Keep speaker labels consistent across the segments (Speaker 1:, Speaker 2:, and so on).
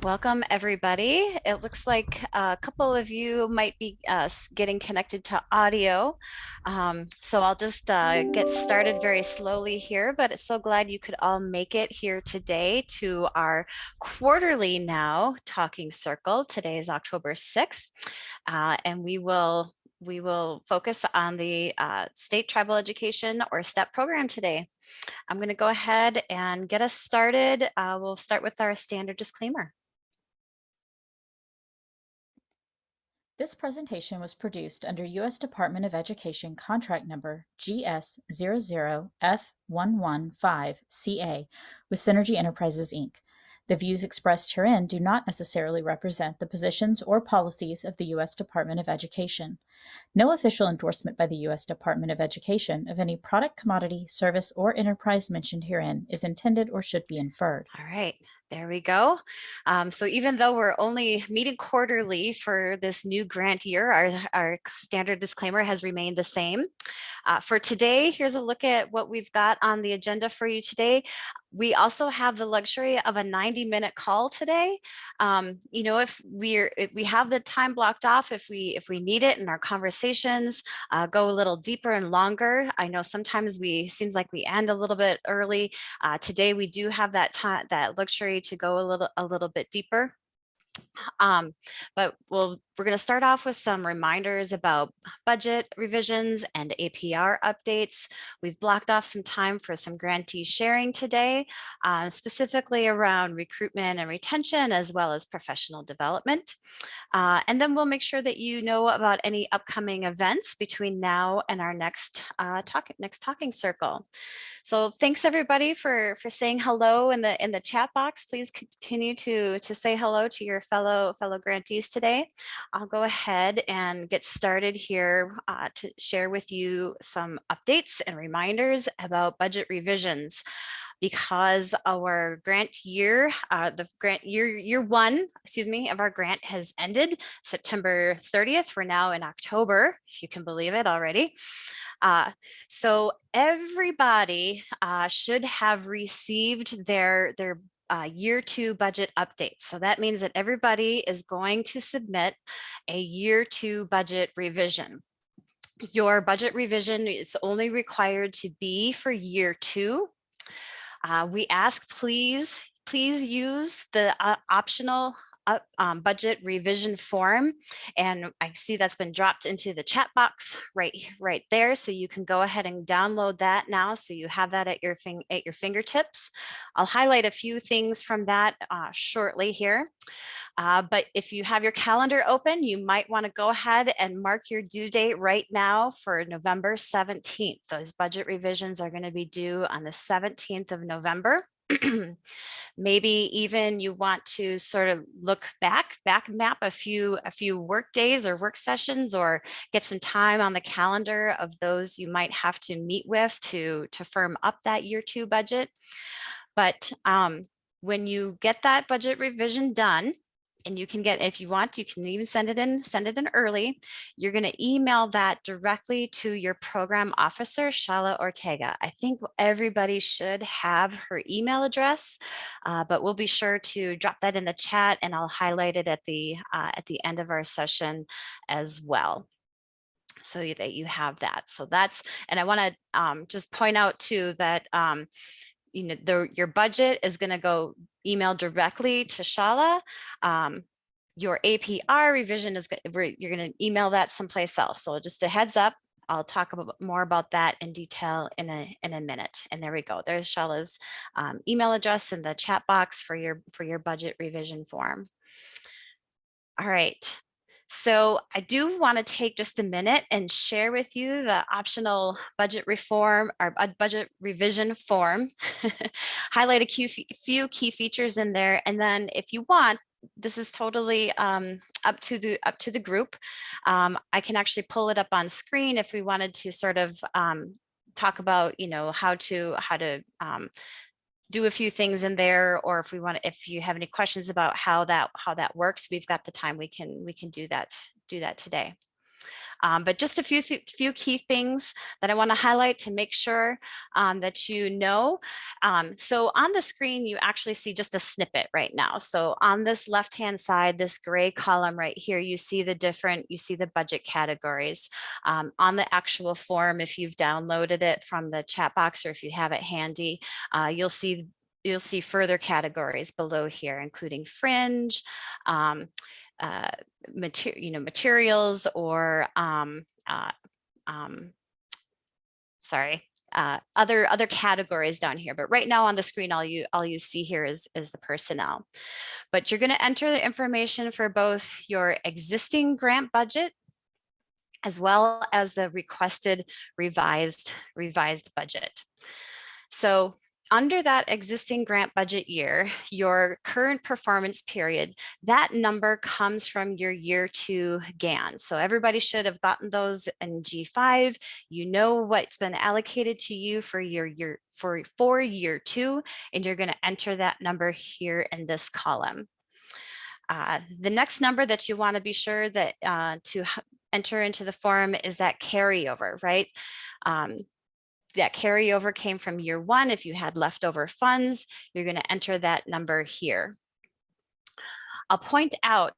Speaker 1: Welcome, everybody. It looks like a couple of you might be getting connected to audio. So I'll just get started very slowly here, but it's so glad you could all make it here today to our quarterly now talking circle. Today is October 6th, and we will focus on the state tribal education or STEP program today. I'm going to go ahead and get us started. We'll start with our standard disclaimer.
Speaker 2: This presentation was produced under U.S. Department of Education contract number GS00F115CA with Synergy Enterprises, Inc. The views expressed herein do not necessarily represent the positions or policies of the U.S. Department of Education. No official endorsement by the U.S. Department of Education of any product, commodity, service, or enterprise mentioned herein is intended or should be inferred.
Speaker 1: All right, there we go. So even though we're only meeting quarterly for this new grant year, our standard disclaimer has remained the same. For today, here's a look at what we've got on the agenda for you today. We also have the luxury of a 90-minute call today. If we have the time blocked off, if we need it, and our conversations go a little deeper and longer. I know sometimes seems like we end a little bit early. Today we do have that time, that luxury to go a little bit deeper. But we're going to start off with some reminders about budget revisions and APR updates. We've blocked off some time for some grantee sharing today, specifically around recruitment and retention, as well as professional development. And then we'll make sure that you know about any upcoming events between now and our next talking circle. So thanks everybody for saying hello in the chat box. Please continue to say hello to your fellow grantees today. I'll go ahead and get started here to share with you some updates and reminders about budget revisions, because our grant year, the grant year one, of our grant has ended September 30th. We're now in October, if you can believe it already. So everybody should have received their year two budget updates. So that means that everybody is going to submit a year two budget revision. Your budget revision is only required to be for year two. We ask, please use the optional budget revision form, and I see that's been dropped into the chat box right there, so you can go ahead and download that now, so you have that at your fingertips. I'll highlight a few things from that shortly here. But if you have your calendar open, you might want to go ahead and mark your due date right now for November 17th. Those budget revisions are going to be due on the 17th of November. Maybe even you want to sort of look back map a few work days or work sessions, or get some time on the calendar of those you might have to meet with to firm up that year two budget. But when you get that budget revision done, and you can get, if you want, you can even send it in early. You're going to email that directly to your program officer, Shala Ortega. I think everybody should have her email address, but we'll be sure to drop that in the chat, and I'll highlight it at the end of our session as well, so that you have that. So that's, and I want to just point out too that your budget is going to go email directly to Shala. Your APR revision is you're going to email that someplace else. So just a heads up, I'll talk more about that in detail in a minute. And there we go. There's Shala's email address in the chat box for your budget revision form. All right. So I do want to take just a minute and share with you the optional budget reform or budget revision form, highlight a few key features in there. And then if you want, this is totally up to the group. I can actually pull it up on screen if we wanted to sort of talk about, how to do a few things in there, or if you have any questions about how that works, we've got the time. We can do that today. But just a few key things that I want to highlight to make sure that you know. So on the screen, you actually see just a snippet right now. So on this left-hand side, this gray column right here, you see the budget categories. On the actual form, if you've downloaded it from the chat box or if you have it handy, you'll see further categories below here, including fringe, uh, materials, or sorry, other categories down here. But right now on the screen, all you see here is the personnel. But you're going to enter the information for both your existing grant budget as well as the requested revised budget. So under that existing grant budget year, your current performance period, that number comes from your year 2 GAN. So everybody should have gotten those in G5. You know what's been allocated to you for year 2, and you're going to enter that number here in this column. The next number that you want to be sure that to enter into the form is that carryover, right? That carryover came from year 1. If you had leftover funds, you're going to enter that number here. I'll point out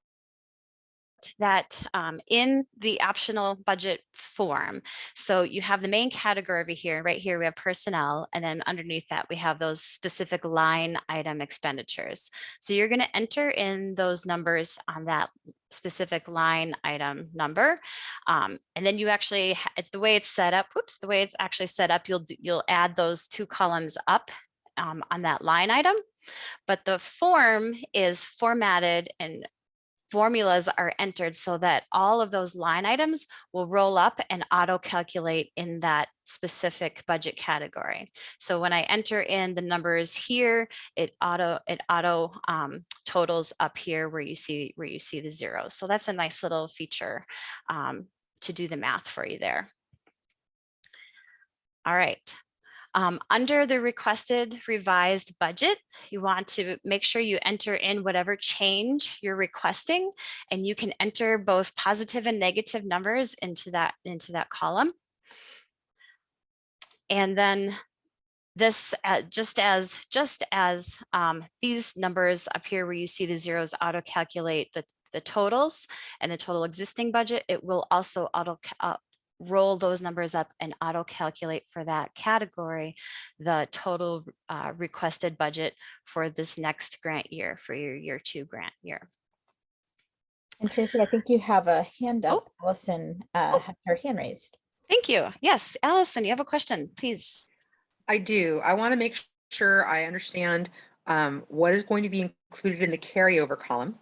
Speaker 1: that in the optional budget form, so you have the main category over here. Right here we have personnel, and then underneath that we have those specific line item expenditures. So you're going to enter in those numbers on that specific line item number, and then you actually, the way it's set up, the way it's actually set up, you'll add those 2 columns up on that line item, but the form is formatted and formulas are entered so that all of those line items will roll up and auto calculate in that specific budget category. So when I enter in the numbers here, it auto totals up here where you see the zeros. So that's a nice little feature to do the math for you there. All right. Under the requested revised budget, you want to make sure you enter in whatever change you're requesting, and you can enter both positive and negative numbers into that column. And then this, just as these numbers up here where you see the zeros auto calculate the totals and the total existing budget, it will also roll those numbers up and auto calculate for that category the total requested budget for this next grant year, for your year 2 grant year.
Speaker 2: And Tracy, I think you have a hand up. Oh. Allison has her hand raised.
Speaker 1: Thank you. Yes, Allison, you have a question, please.
Speaker 3: I do. I want to make sure I understand what is going to be included in the carryover column,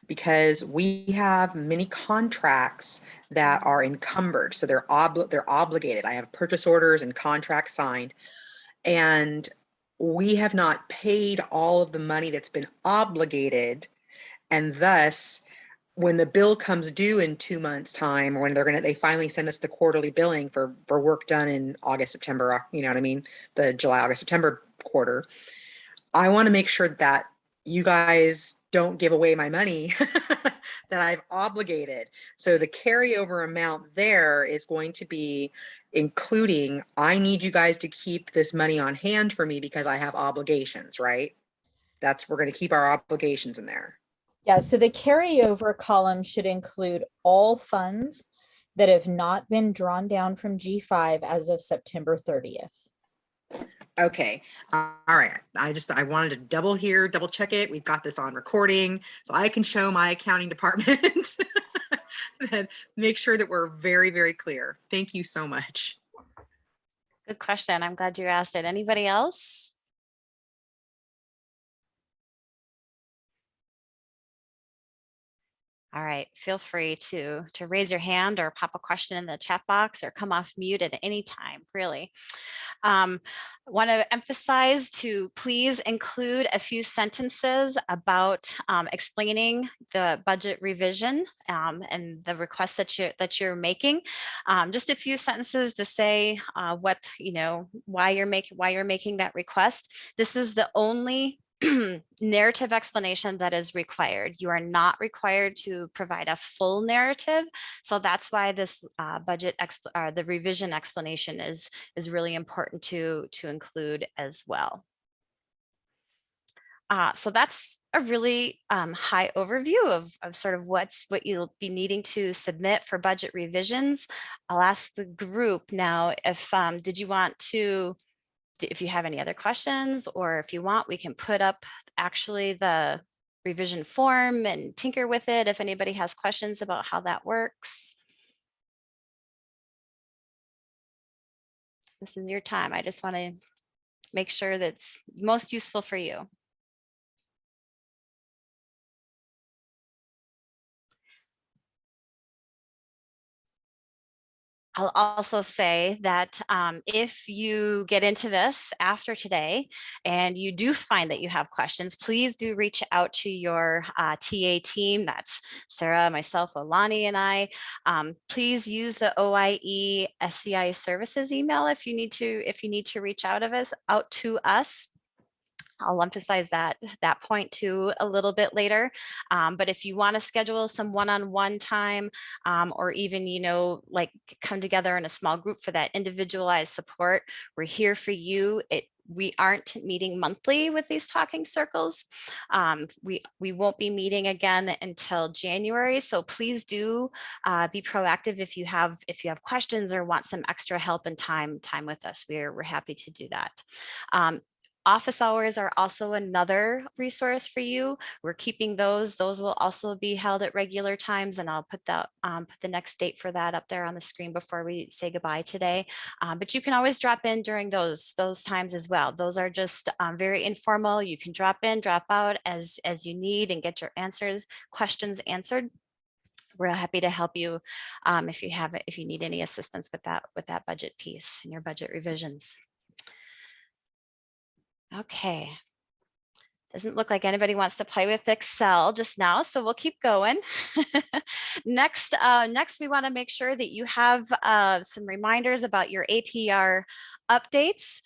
Speaker 3: because we have many contracts that are encumbered. So they're obligated. I have purchase orders and contracts signed, and we have not paid all of the money that's been obligated. And thus, when the bill comes due in 2 months' time, or when they finally send us the quarterly billing for work done in August, September, you know what I mean? The July, August, September quarter, I want to make sure that you guys don't give away my money that I've obligated. So the carryover amount there is going to be including, I need you guys to keep this money on hand for me because I have obligations, right? We're going to keep our obligations in there.
Speaker 2: Yeah, so the carryover column should include all funds that have not been drawn down from G5 as of September 30th.
Speaker 3: Okay. All right. I wanted to double check it. We've got this on recording so I can show my accounting department and make sure that we're very, very clear. Thank you so much.
Speaker 1: Good question. I'm glad you asked it. Anybody else? All right, feel free to raise your hand or pop a question in the chat box or come off mute at any time, really. Want to emphasize to please include a few sentences about explaining the budget revision and the request that you're making. Just a few sentences to say why you're making that request. This is the only narrative explanation that is required. You are not required to provide a full narrative. So that's why this the revision explanation is really important to include as well. So that's a really high overview of sort of what you'll be needing to submit for budget revisions. I'll ask the group now if did you want to, if you have any other questions, or if you want, we can put up actually the revision form and tinker with it if anybody has questions about how that works. This is your time. I just want to make sure that's most useful for you. I'll also say that if you get into this after today and you do find that you have questions, please do reach out to your TA team. That's Sarah, myself, Alani, and I. Please use the OIE SCI services email if you need to reach out to us. I'll emphasize that point too a little bit later. But if you want to schedule some one-on-one time, or even, like come together in a small group for that individualized support, we're here for you. We aren't meeting monthly with these talking circles. We won't be meeting again until January. So please do be proactive if you have questions or want some extra help and time with us. We're happy to do that. Office hours are also another resource for you. We're keeping those. Those will also be held at regular times, and I'll put that put the next date for that up there on the screen before we say goodbye today. But you can always drop in during those times as well. Those are just very informal. You can drop in, drop out as you need and get your questions answered. We're happy to help you if you need any assistance with that budget piece and your budget revisions. Okay. Doesn't look like anybody wants to play with Excel just now, so we'll keep going. Next, we want to make sure that you have some reminders about your APR updates.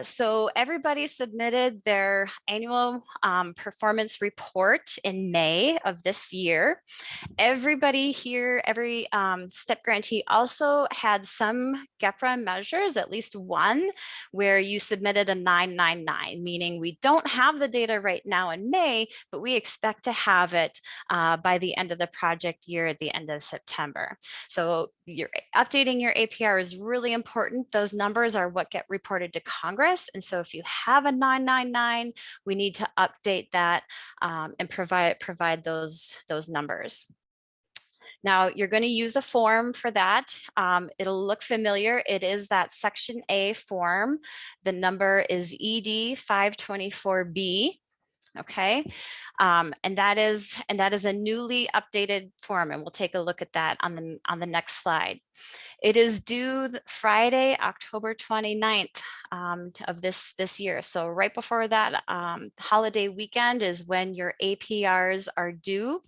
Speaker 1: So everybody submitted their annual performance report in May of this year. Everybody here, every STEP grantee also had some GEPRA measures, at least one, where you submitted a 999, meaning we don't have the data right now in May, but we expect to have it by the end of the project year at the end of September. So you're updating your APR is really important. Those numbers are what get reported to Congress. And so if you have a 999, we need to update that and provide those numbers. Now you're going to use a form for that. It'll look familiar. It is that Section A form. The number is ED 524B. Okay, and that is a newly updated form, and we'll take a look at that on the next slide. It is due Friday, October 29th of this year. So right before that holiday weekend is when your APRs are due.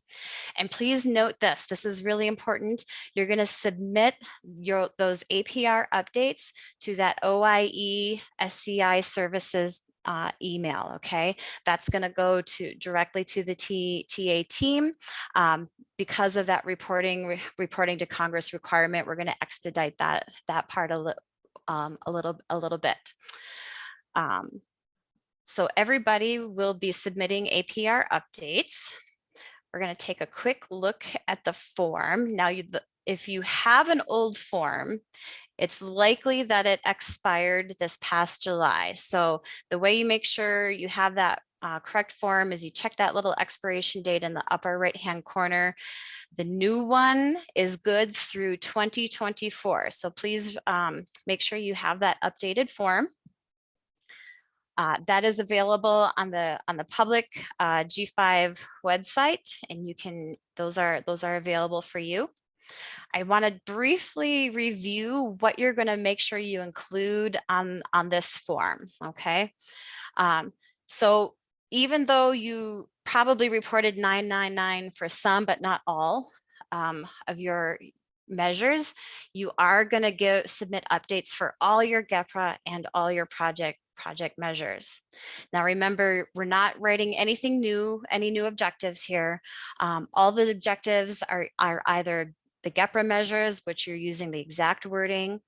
Speaker 1: And please note this is really important. You're going to submit those APR updates to that OIE SCI services email. Okay, that's going to go directly to the TA team. Because of that reporting to Congress requirement, we're going to expedite that part a little bit. So everybody will be submitting APR updates. We're going to take a quick look at the form. Now, if you have an old form, it's likely that it expired this past July. So the way you make sure you have that correct form is you check that little expiration date in the upper right-hand corner. The new one is good through 2024. So please make sure you have that updated form. That is available on the public G5 website, and those are available for you. I want to briefly review what you're going to make sure you include on this form. Okay, so even though you probably reported 999 for some, but not all of your measures, you are going to submit updates for all your GEPRA and all your project project measures. Now remember, we're not writing anything new, any new objectives here. All the objectives are either the GEPRA measures, which you're using the exact wording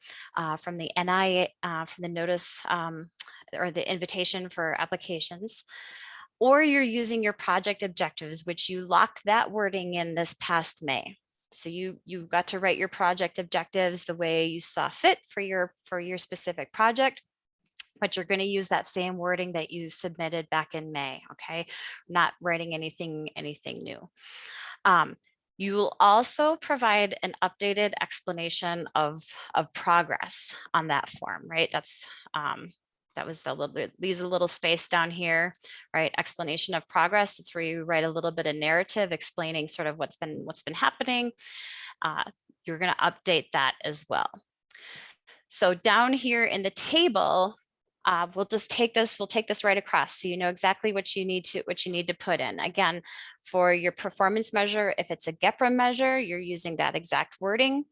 Speaker 1: from the NI, from the notice or the invitation for applications, or you're using your project objectives, which you locked that wording in this past May. So you got to write your project objectives the way you saw fit for your specific project, but you're going to use that same wording that you submitted back in May. Okay, not writing anything new. You will also provide an updated explanation of progress on that form, right? That was leaves a little space down here, right? Explanation of progress. It's where you write a little bit of narrative explaining sort of what's been happening. You're going to update that as well. So down here in the table, we'll take this right across, so you know exactly what you need to put in. Again, for your performance measure, if it's a GEPRA measure, you're using that exact wording.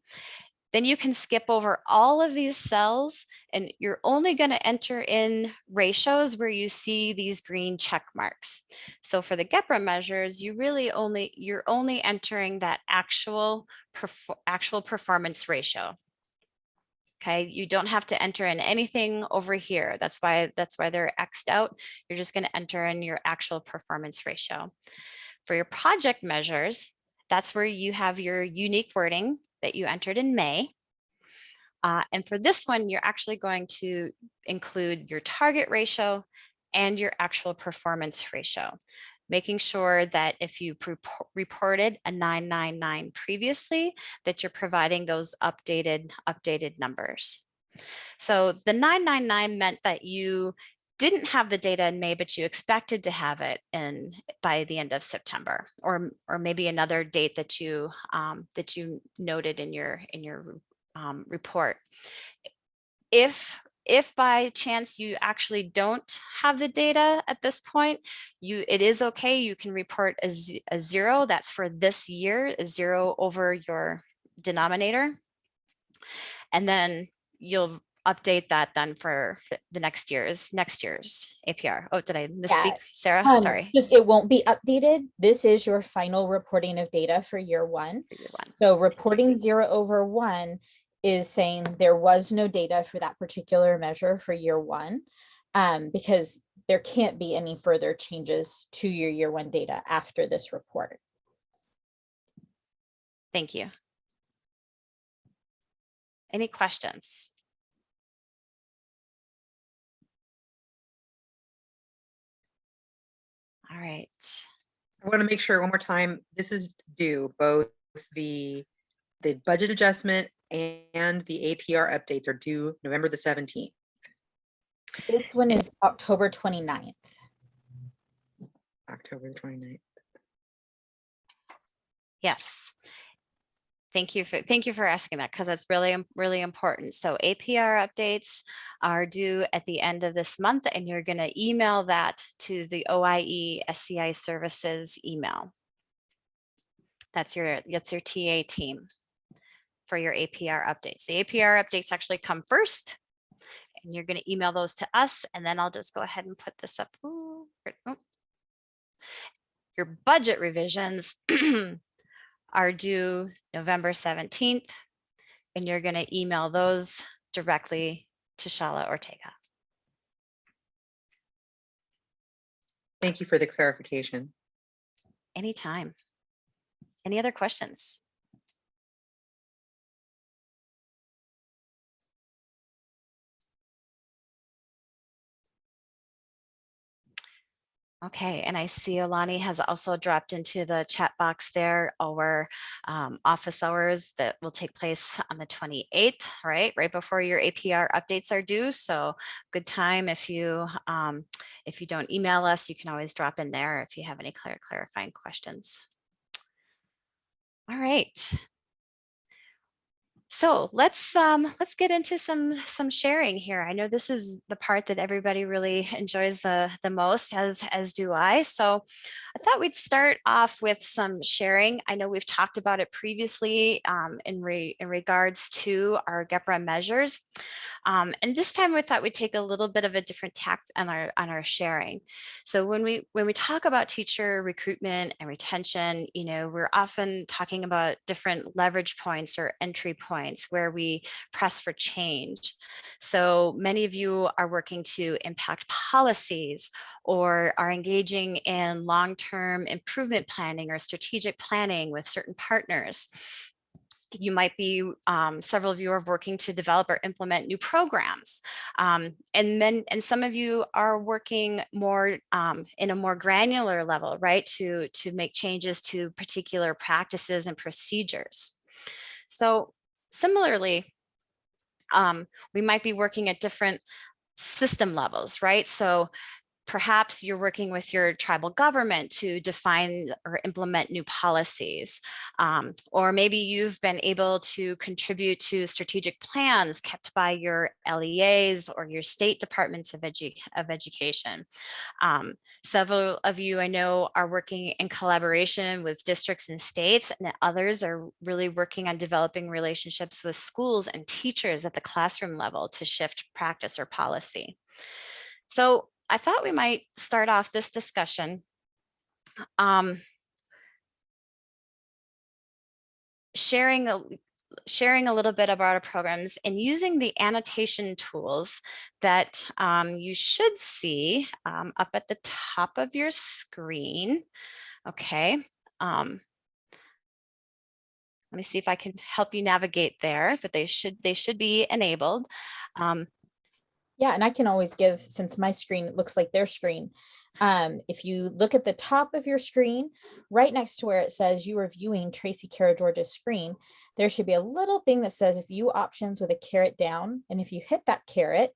Speaker 1: Then you can skip over all of these cells, and you're only going to enter in ratios where you see these green check marks. So for the GEPRA measures, you're only entering that actual performance ratio. Okay, you don't have to enter in anything over here. That's why they're X'd out. You're just going to enter in your actual performance ratio. For your project measures, that's where you have your unique wording that you entered in May. And for this one, you're actually going to include your target ratio and your actual performance ratio, making sure that if you reported a 999 previously, that you're providing those updated numbers. So the 999 meant that you didn't have the data in May, but you expected to have it by the end of September, or maybe another date that you noted in your report. If by chance you actually don't have the data at this point, it is okay. You can report a 0. That's for this year, a 0 over your denominator, and then you'll update that then for the next year's APR. Oh, did I misspeak, Sarah? Sorry.
Speaker 2: Just it won't be updated. This is your final reporting of data for year one. So reporting 0 over 1 is saying there was no data for that particular measure for year one, because there can't be any further changes to your year one data after this report.
Speaker 1: Thank you. Any questions? All right.
Speaker 3: I want to make sure one more time, this is due, both the budget adjustment and the APR updates are due November the 17th.
Speaker 2: This one is October 29th.
Speaker 3: October 29th.
Speaker 1: Yes. Thank you for asking that, because that's really important. So APR updates are due at the end of this month, and you're going to email that to the OIE SCI services email. That's your TA team for your APR updates. The APR updates actually come first, and you're going to email those to us, and then I'll just go ahead and put this up. Ooh, oh. Your budget revisions are due November 17th, and you're going to email those directly to Shala Ortega.
Speaker 3: Thank you for the clarification.
Speaker 1: Anytime. Any other questions? Okay, and I see Alani has also dropped into the chat box there our office hours that will take place on the 28th, right before your APR updates are due. So good time if you don't email us, you can always drop in there if you have any clarifying questions. All right. So let's get into some sharing here. I know this is the part that everybody really enjoys the most, as do I. So I thought we'd start off with some sharing. I know we've talked about it previously in regards to our GEPRA measures. And this time we thought we'd take a little bit of a different tack on our sharing. So when we talk about teacher recruitment and retention, we're often talking about different leverage points or entry points where we press for change. So many of you are working to impact policies or are engaging in long-term improvement planning or strategic planning with certain partners. You might be, several of you are working to develop or implement new programs. And some of you are working more in a more granular level, right? To make changes to particular practices and procedures. So similarly, we might be working at different system levels, right? So perhaps you're working with your tribal government to define or implement new policies. Or maybe you've been able to contribute to strategic plans kept by your LEAs or your state departments of education. Several of you I know are working in collaboration with districts and states, and others are really working on developing relationships with schools and teachers at the classroom level to shift practice or policy. So I thought we might start off this discussion sharing a little bit about our programs and using the annotation tools that you should see up at the top of your screen. Okay. Let me see if I can help you navigate there, but they should be enabled.
Speaker 2: Yeah, and I can always give, since my screen looks like their screen. If you look at the top of your screen, right next to where it says you are viewing Tracy Cara George's screen, there should be a little thing that says view options with a caret down. And if you hit that caret,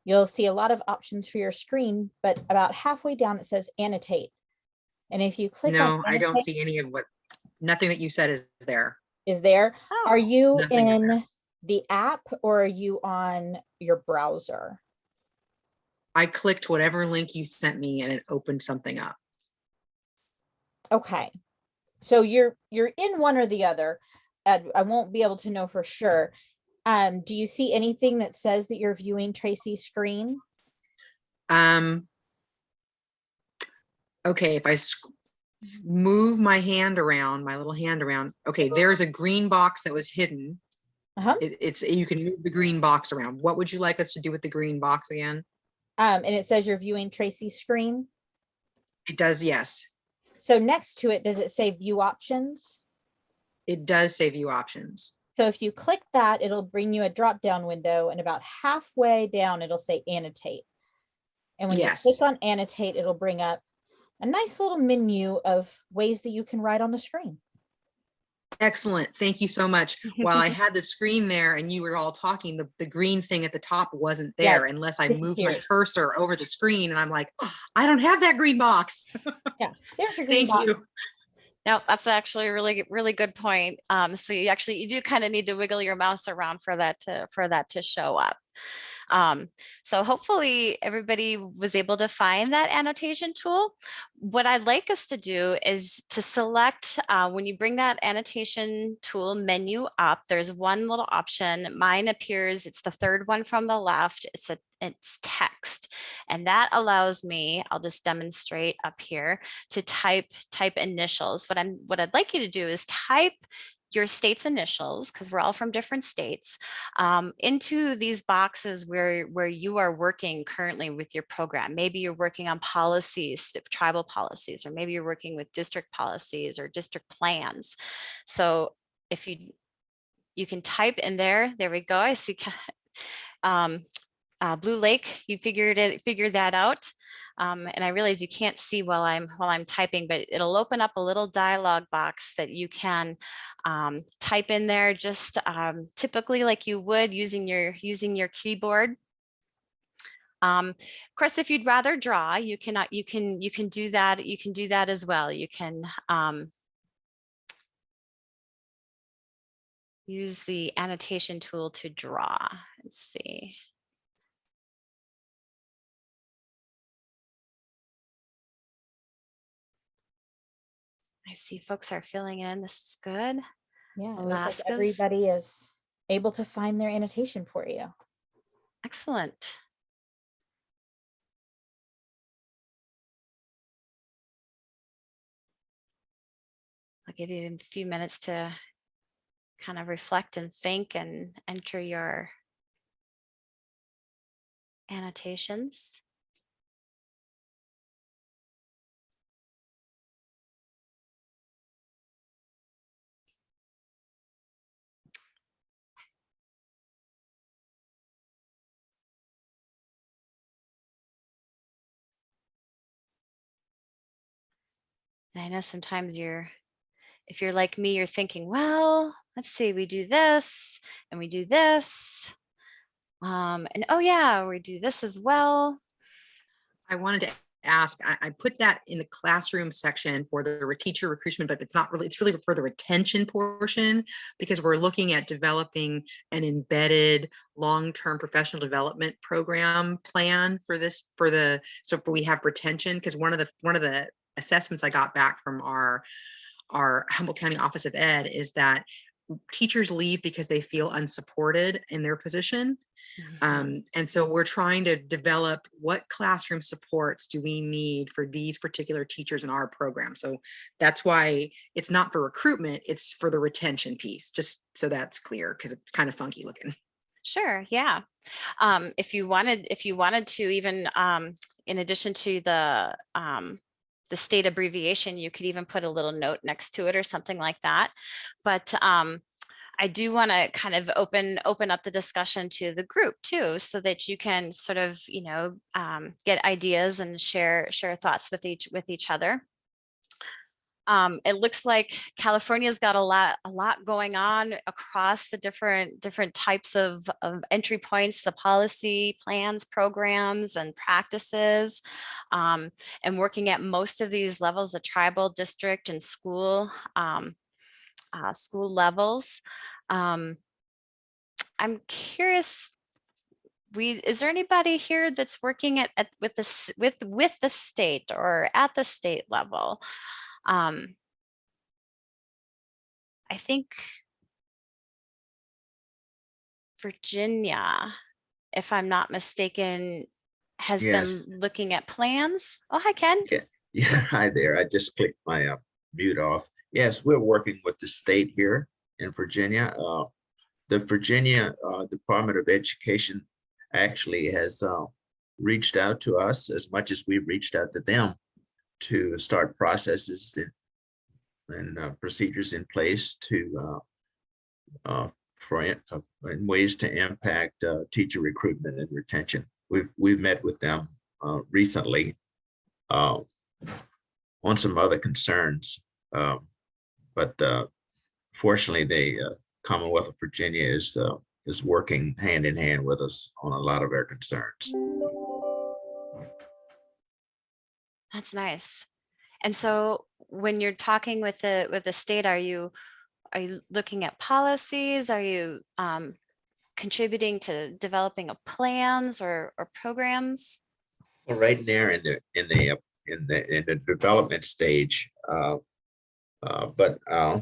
Speaker 2: you'll see a lot of options for your screen, but about halfway down it says annotate. And if you click on
Speaker 3: No, I don't see any of nothing that you said is there.
Speaker 2: Is there?
Speaker 1: Oh.
Speaker 2: Are you
Speaker 3: Nothing in there.
Speaker 2: in the app or are you on your browser?
Speaker 3: I clicked whatever link you sent me and it opened something up.
Speaker 2: Okay. So you're in one or the other. I won't be able to know for sure. Do you see anything that says that you're viewing Tracy's screen?
Speaker 3: Okay, if I move my hand around, my little hand around, okay, there's a green box that was hidden. It's you can move the green box around. What would you like us to do with the green box again?
Speaker 2: And it says you're viewing Tracy's screen.
Speaker 3: It does, yes.
Speaker 2: So next to it, does it say view options?
Speaker 3: It does say view options.
Speaker 2: So if you click that, it'll bring you a drop-down window, and about halfway down, it'll say annotate. And when you click on annotate, it'll bring up a nice little menu of ways that you can write on the screen.
Speaker 3: Excellent. Thank you so much. While I had the screen there and you were all talking, the green thing at the top wasn't there unless I moved my cursor over the screen, and I'm like, oh, I don't have that green box.
Speaker 2: Yeah, there's your green
Speaker 3: Thank
Speaker 2: box.
Speaker 3: you.
Speaker 1: No, that's actually a really good point. So you do kind of need to wiggle your mouse around for that to show up. So hopefully everybody was able to find that annotation tool. What I'd like us to do is to select, when you bring that annotation tool menu up, there's one little option. Mine appears, it's the third one from the left. It's text, and that allows me, I'll just demonstrate up here, to type initials. What I'd like you to do is type your state's initials, because we're all from different states, into these boxes where you are working currently with your program. Maybe you're working on policies, tribal policies, or maybe you're working with district policies or district plans. So if you can type in there we go. I see Blue Lake, you figured that out. And I realize you can't see while I'm typing, but it'll open up a little dialog box that you can type in there, just typically like you would using your keyboard. Of course, if you'd rather draw, you can do that. You can do that as well. You can use the annotation tool to draw. Let's see. I see folks are filling in. This is good.
Speaker 2: Yeah, it looks like
Speaker 1: Alaska's.
Speaker 2: everybody is able to find their annotation for you.
Speaker 1: Excellent. I'll give you a few minutes to kind of reflect and think and enter your annotations. And I know sometimes if you're like me, you're thinking, well, let's see, we do this and we do this. And oh yeah, we do this as well.
Speaker 3: I wanted to ask, I put that in the classroom section for the teacher recruitment, but it's really for the retention portion, because we're looking at developing an embedded long-term professional development program plan for this, so we have retention, because one of the assessments I got back from our Humboldt County Office of Ed is that teachers leave because they feel unsupported in their position. And so we're trying to develop what classroom supports do we need for these particular teachers in our program. So that's why it's not for recruitment, it's for the retention piece, just so that's clear, because it's kind of funky looking.
Speaker 1: Sure, yeah. If you wanted to, even in addition to the state abbreviation, you could even put a little note next to it or something like that. But I do want to kind of open up the discussion to the group too, so that you can sort of, get ideas and share thoughts with each other. It looks like California's got a lot going on across the different types of entry points, the policy, plans, programs, and practices, and working at most of these levels, the tribal, district, and school levels. I'm curious, is there anybody here that's working with the state or at the state level? I think Virginia, if I'm not mistaken, has
Speaker 4: Yes.
Speaker 1: been looking at plans. Oh, hi, Ken.
Speaker 4: Yeah. Yeah. Hi there. I just clicked my mute off. Yes, we're working with the state here in Virginia. The Virginia Department of Education actually has reached out to us as much as we've reached out to them to start processes and procedures in place to in ways to impact teacher recruitment and retention. We've met with them recently on some other concerns, but fortunately, the Commonwealth of Virginia is working hand in hand with us on a lot of our concerns.
Speaker 1: That's nice. And so, when you're talking with the state, are you looking at policies? Are you contributing to developing of plans or programs?
Speaker 4: Well, right there in the development stage, but I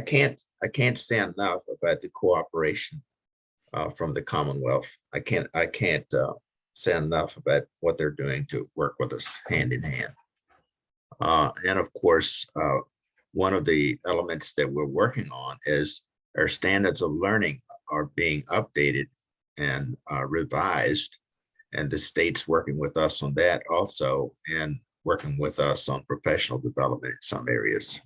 Speaker 4: can't say enough about the cooperation from the Commonwealth. I can't say enough about what they're doing to work with us hand in hand. And of course, one of the elements that we're working on is our standards of learning are being updated and revised, and the state's working with us on that also, and working with us on professional development in some areas.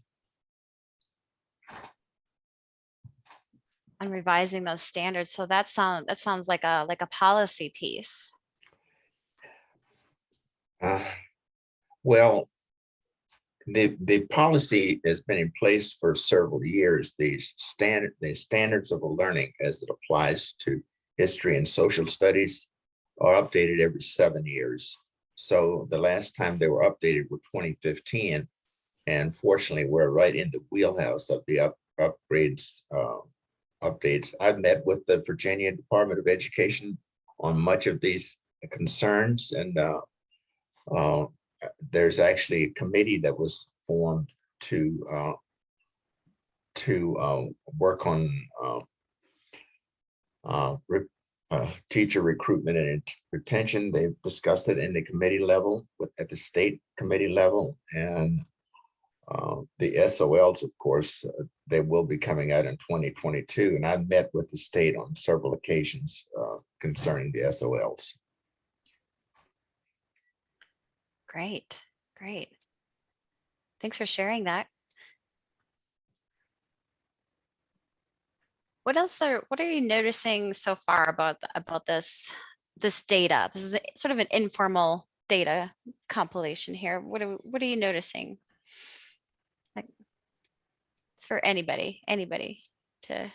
Speaker 1: On revising those standards. So that sounds like a policy piece.
Speaker 4: Well, the policy has been in place for several years. The standards of learning as it applies to history and social studies are updated every 7 years. So the last time they were updated were 2015. And fortunately, we're right in the wheelhouse of the upgrades, updates. I've met with the Virginia Department of Education on much of these concerns, and there's actually a committee that was formed to work on teacher recruitment and retention. They've discussed it in the committee level at the state committee level, and the SOLs, of course, they will be coming out in 2022. And I met with the state on several occasions concerning the SOLs.
Speaker 1: Great, great. Thanks for sharing that. What are you noticing so far about this data? This is sort of an informal data compilation here. What are you noticing? Like, it's for anybody to.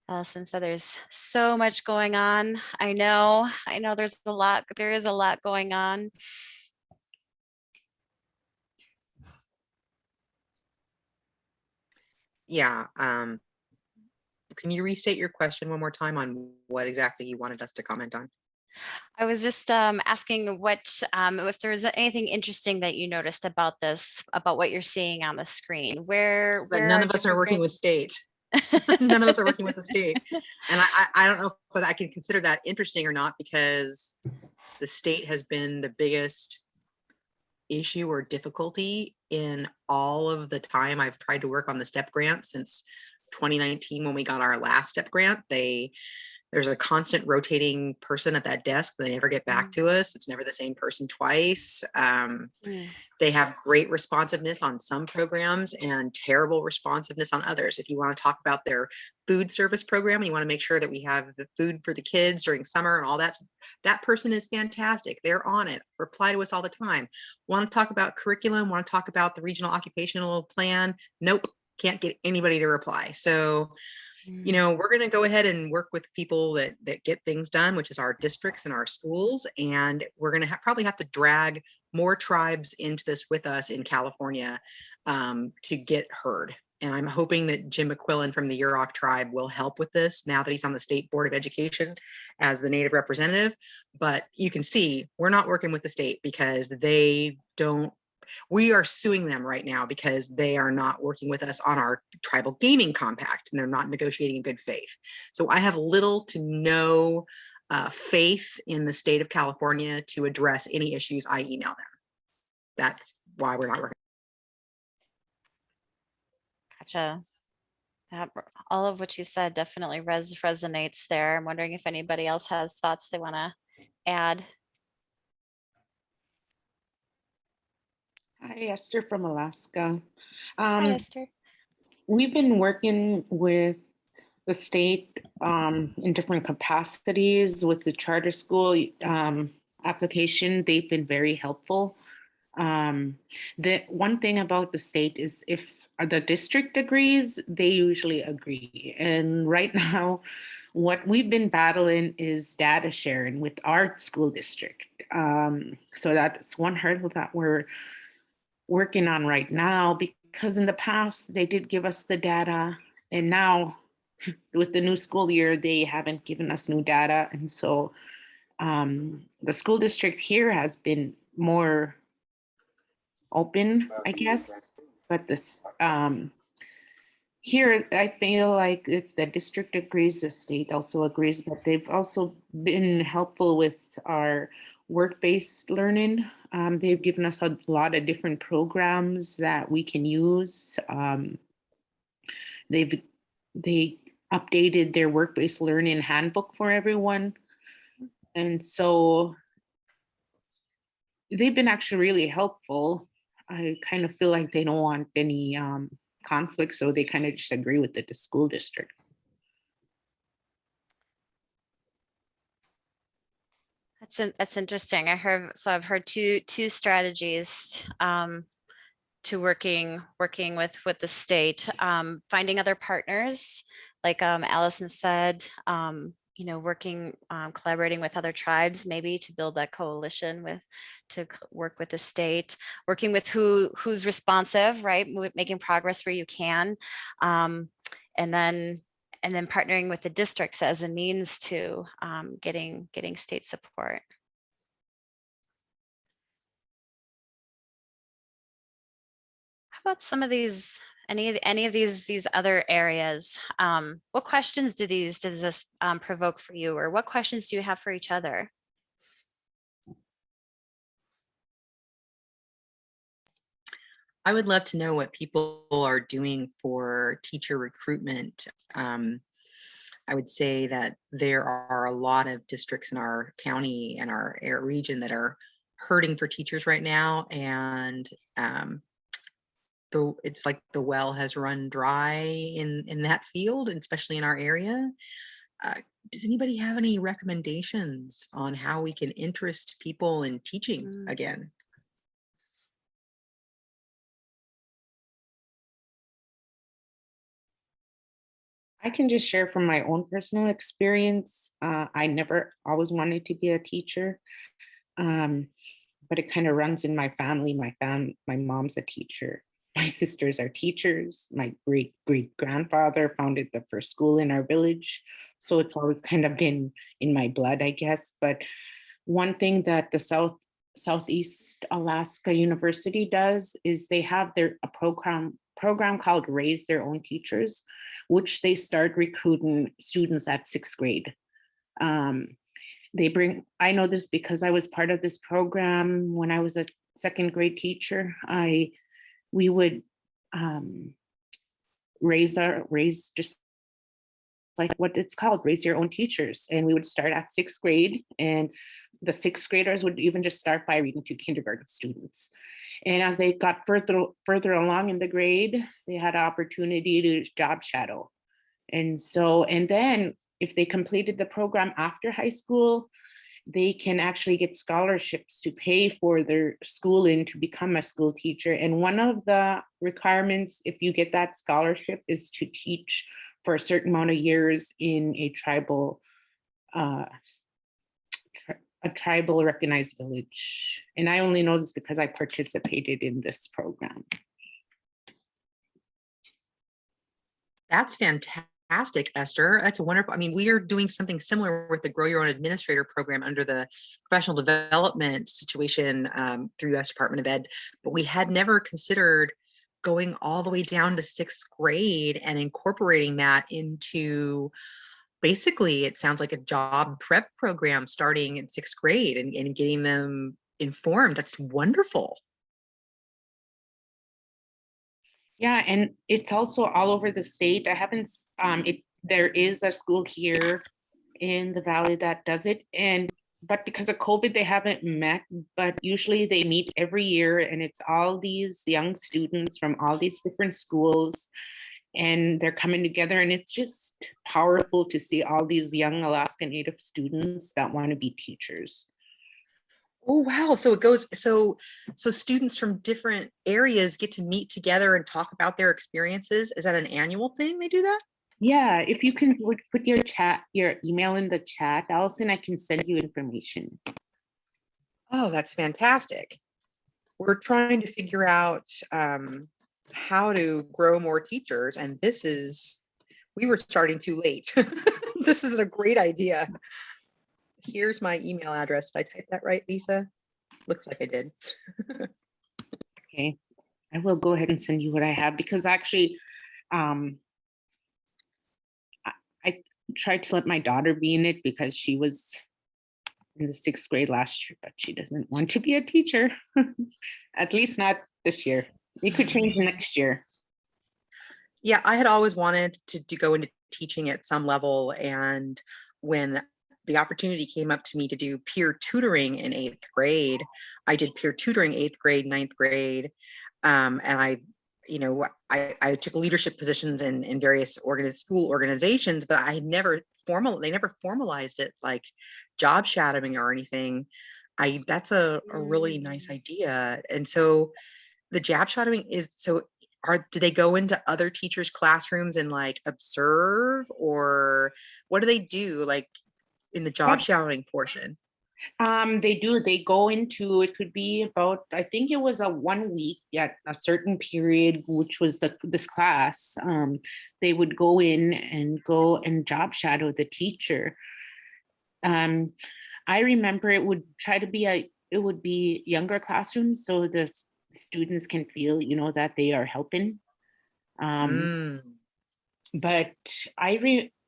Speaker 1: Allison said there's so much going on. I know there is a lot going on.
Speaker 3: Yeah. Can you restate your question one more time on what exactly you wanted us to comment on?
Speaker 1: I was just asking if there was anything interesting that you noticed about what you're seeing on the screen. Where
Speaker 3: none of us are working with state. None of us are working with the state. And I don't know if I can consider that interesting or not, because the state has been the biggest issue or difficulty in all of the time I've tried to work on the STEP grant since 2019 when we got our last STEP grant. There's a constant rotating person at that desk, but they never get back to us. It's never the same person twice. They have great responsiveness on some programs and terrible responsiveness on others. If you want to talk about their food service program and you want to make sure that we have the food for the kids during summer and all that, that person is fantastic. They're on it, reply to us all the time. Want to talk about curriculum, want to talk about the regional occupational plan? Nope, can't get anybody to reply. So we're going to go ahead and work with people that get things done, which is our districts and our schools. And we're going to probably have to drag more tribes into this with us in California to get heard. And I'm hoping that Jim McQuillan from the Yurok tribe will help with this now that he's on the State Board of Education as the native representative. But you can see we're not working with the state because we are suing them right now because they are not working with us on our tribal gaming compact and they're not negotiating in good faith. So I have little to no faith in the state of California to address any issues I email them. That's why we're not working.
Speaker 1: Gotcha. All of what you said definitely resonates there. I'm wondering if anybody else has thoughts they want to add.
Speaker 5: Hi, Esther from Alaska.
Speaker 1: Hi, Esther.
Speaker 5: We've been working with the state in different capacities with the charter school application. They've been very helpful. The one thing about the state is if the district agrees, they usually agree. And right now, what we've been battling is data sharing with our school district. So that's one hurdle that we're working on right now, because in the past they did give us the data, and now with the new school year they haven't given us new data. And so the school district here has been more open, I guess, but this here I feel like if the district agrees, the state also agrees. But they've also been helpful with our work-based learning. They've given us a lot of different programs that we can use. They updated their work-based learning handbook for everyone. And so they've been actually really helpful. I kind of feel like they don't want any conflict, so they kind of just agree with the school district.
Speaker 1: That's interesting. I've heard two strategies to working with the state, finding other partners, like Allison said, working, collaborating with other tribes, maybe to build that coalition work with the state, working with who's responsive, right? Making progress where you can. And then partnering with the districts as a means to getting state support. How about some of these, any of these other areas? What questions does this provoke for you, or what questions do you have for each other?
Speaker 3: I would love to know what people are doing for teacher recruitment. I would say that there are a lot of districts in our county and our region that are hurting for teachers right now, and it's like the well has run dry in that field, and especially in our area. Does anybody have any recommendations on how we can interest people in teaching again?
Speaker 5: I can just share from my own personal experience. I never always wanted to be a teacher, but it kind of runs in my family. My mom's a teacher. My sisters are teachers. My great grandfather founded the first school in our village. So it's always kind of been in my blood, I guess. But one thing that the Southeast Alaska University does is they have a program called Raise Their Own Teachers, which they start recruiting students at 6th grade. I know this because I was part of this program when I was a 2nd grade teacher. We would raise just like what it's called, Raise Your Own Teachers. And we would start at 6th grade, and the 6th graders would even just start by reading to kindergarten students. And as they got further along in the grade, they had an opportunity to job shadow. And then if they completed the program after high school, they can actually get scholarships to pay for their schooling to become a school teacher. And one of the requirements, if you get that scholarship, is to teach for a certain amount of years in a tribal recognized village. And I only know this because I participated in this program.
Speaker 3: That's fantastic, Esther. That's wonderful. I mean, we are doing something similar with the Grow Your Own Administrator program under the professional development situation through U.S. Department of Ed, but we had never considered going all the way down to 6th grade and incorporating that into, basically, it sounds like a job prep program starting in 6th grade and getting them informed. That's wonderful.
Speaker 5: Yeah, and it's also all over the state. There is a school here in the valley that does it, but because of COVID, they haven't met, but usually they meet every year, and it's all these young students from all these different schools, and they're coming together, and it's just powerful to see all these young Alaska Native students that want to be teachers.
Speaker 3: Oh, wow. So it goes, so students from different areas get to meet together and talk about their experiences. Is that an annual thing they do that?
Speaker 5: Yeah, if you can put your email in the chat, Allison, I can send you information.
Speaker 3: Oh, that's fantastic. We're trying to figure out how to grow more teachers, and we were starting too late. This is a great idea. Here's my email address. Did I type that right, Lisa? Looks like I did.
Speaker 5: Okay, I will go ahead and send you what I have, because actually, I tried to let my daughter be in it because she was in the 6th grade last year, but she doesn't want to be a teacher. At least not this year. It could change next year.
Speaker 3: Yeah, I had always wanted to go into teaching at some level, and when the opportunity came up to me to do peer tutoring in 8th grade, I did peer tutoring 8th grade, 9th grade, and I took leadership positions in various school organizations, but they never formalized it like job shadowing or anything. That's a really nice idea. And so the job shadowing do they go into other teachers' classrooms and like observe, or what do they do? Like, in the job shadowing portion?
Speaker 5: They do. They go into, it could be about, I think it was a 1 week at a certain period, which was this class. They would go in and go and job shadow the teacher. I remember it would try to be it would be younger classrooms, so the students can feel, you know, that they are helping. But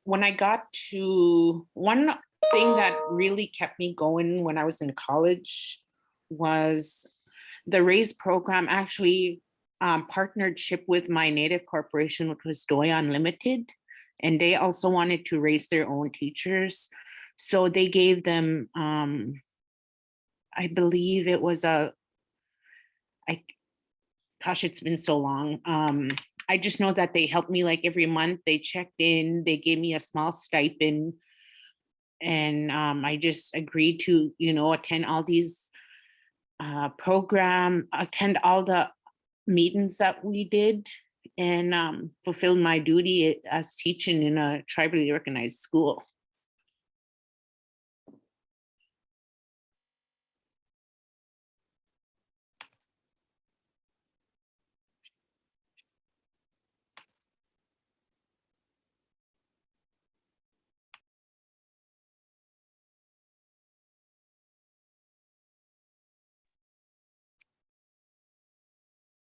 Speaker 5: when I got to one thing that really kept me going when I was in college was the RAISE program actually partnership with my native corporation, which was Doi Unlimited, and they also wanted to raise their own teachers. So they gave them, I believe it was gosh, it's been so long. I just know that they helped me like every month. They checked in, they gave me a small stipend, and I just agreed to, you know, attend all these attend all the meetings that we did, and fulfill my duty as teaching in a tribally organized school.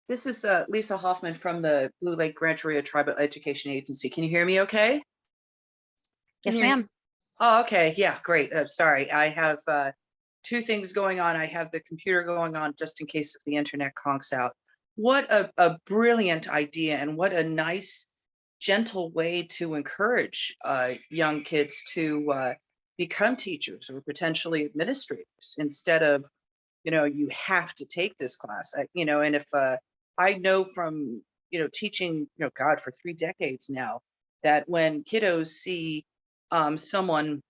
Speaker 6: This is Lisa Hoffman from the Blue Lake Grand Area Tribal Education Agency. Can you hear me okay?
Speaker 1: Yes, ma'am.
Speaker 6: Oh, okay. Yeah, great. Sorry. I have two things going on. I have the computer going on just in case if the internet conks out. What a brilliant idea, and what a nice, gentle way to encourage young kids to become teachers or potentially administrators, instead of, you know, you have to take this class, you know. And if I know from, you know, teaching, you know, God, for 3 decades now, that when kiddos see someone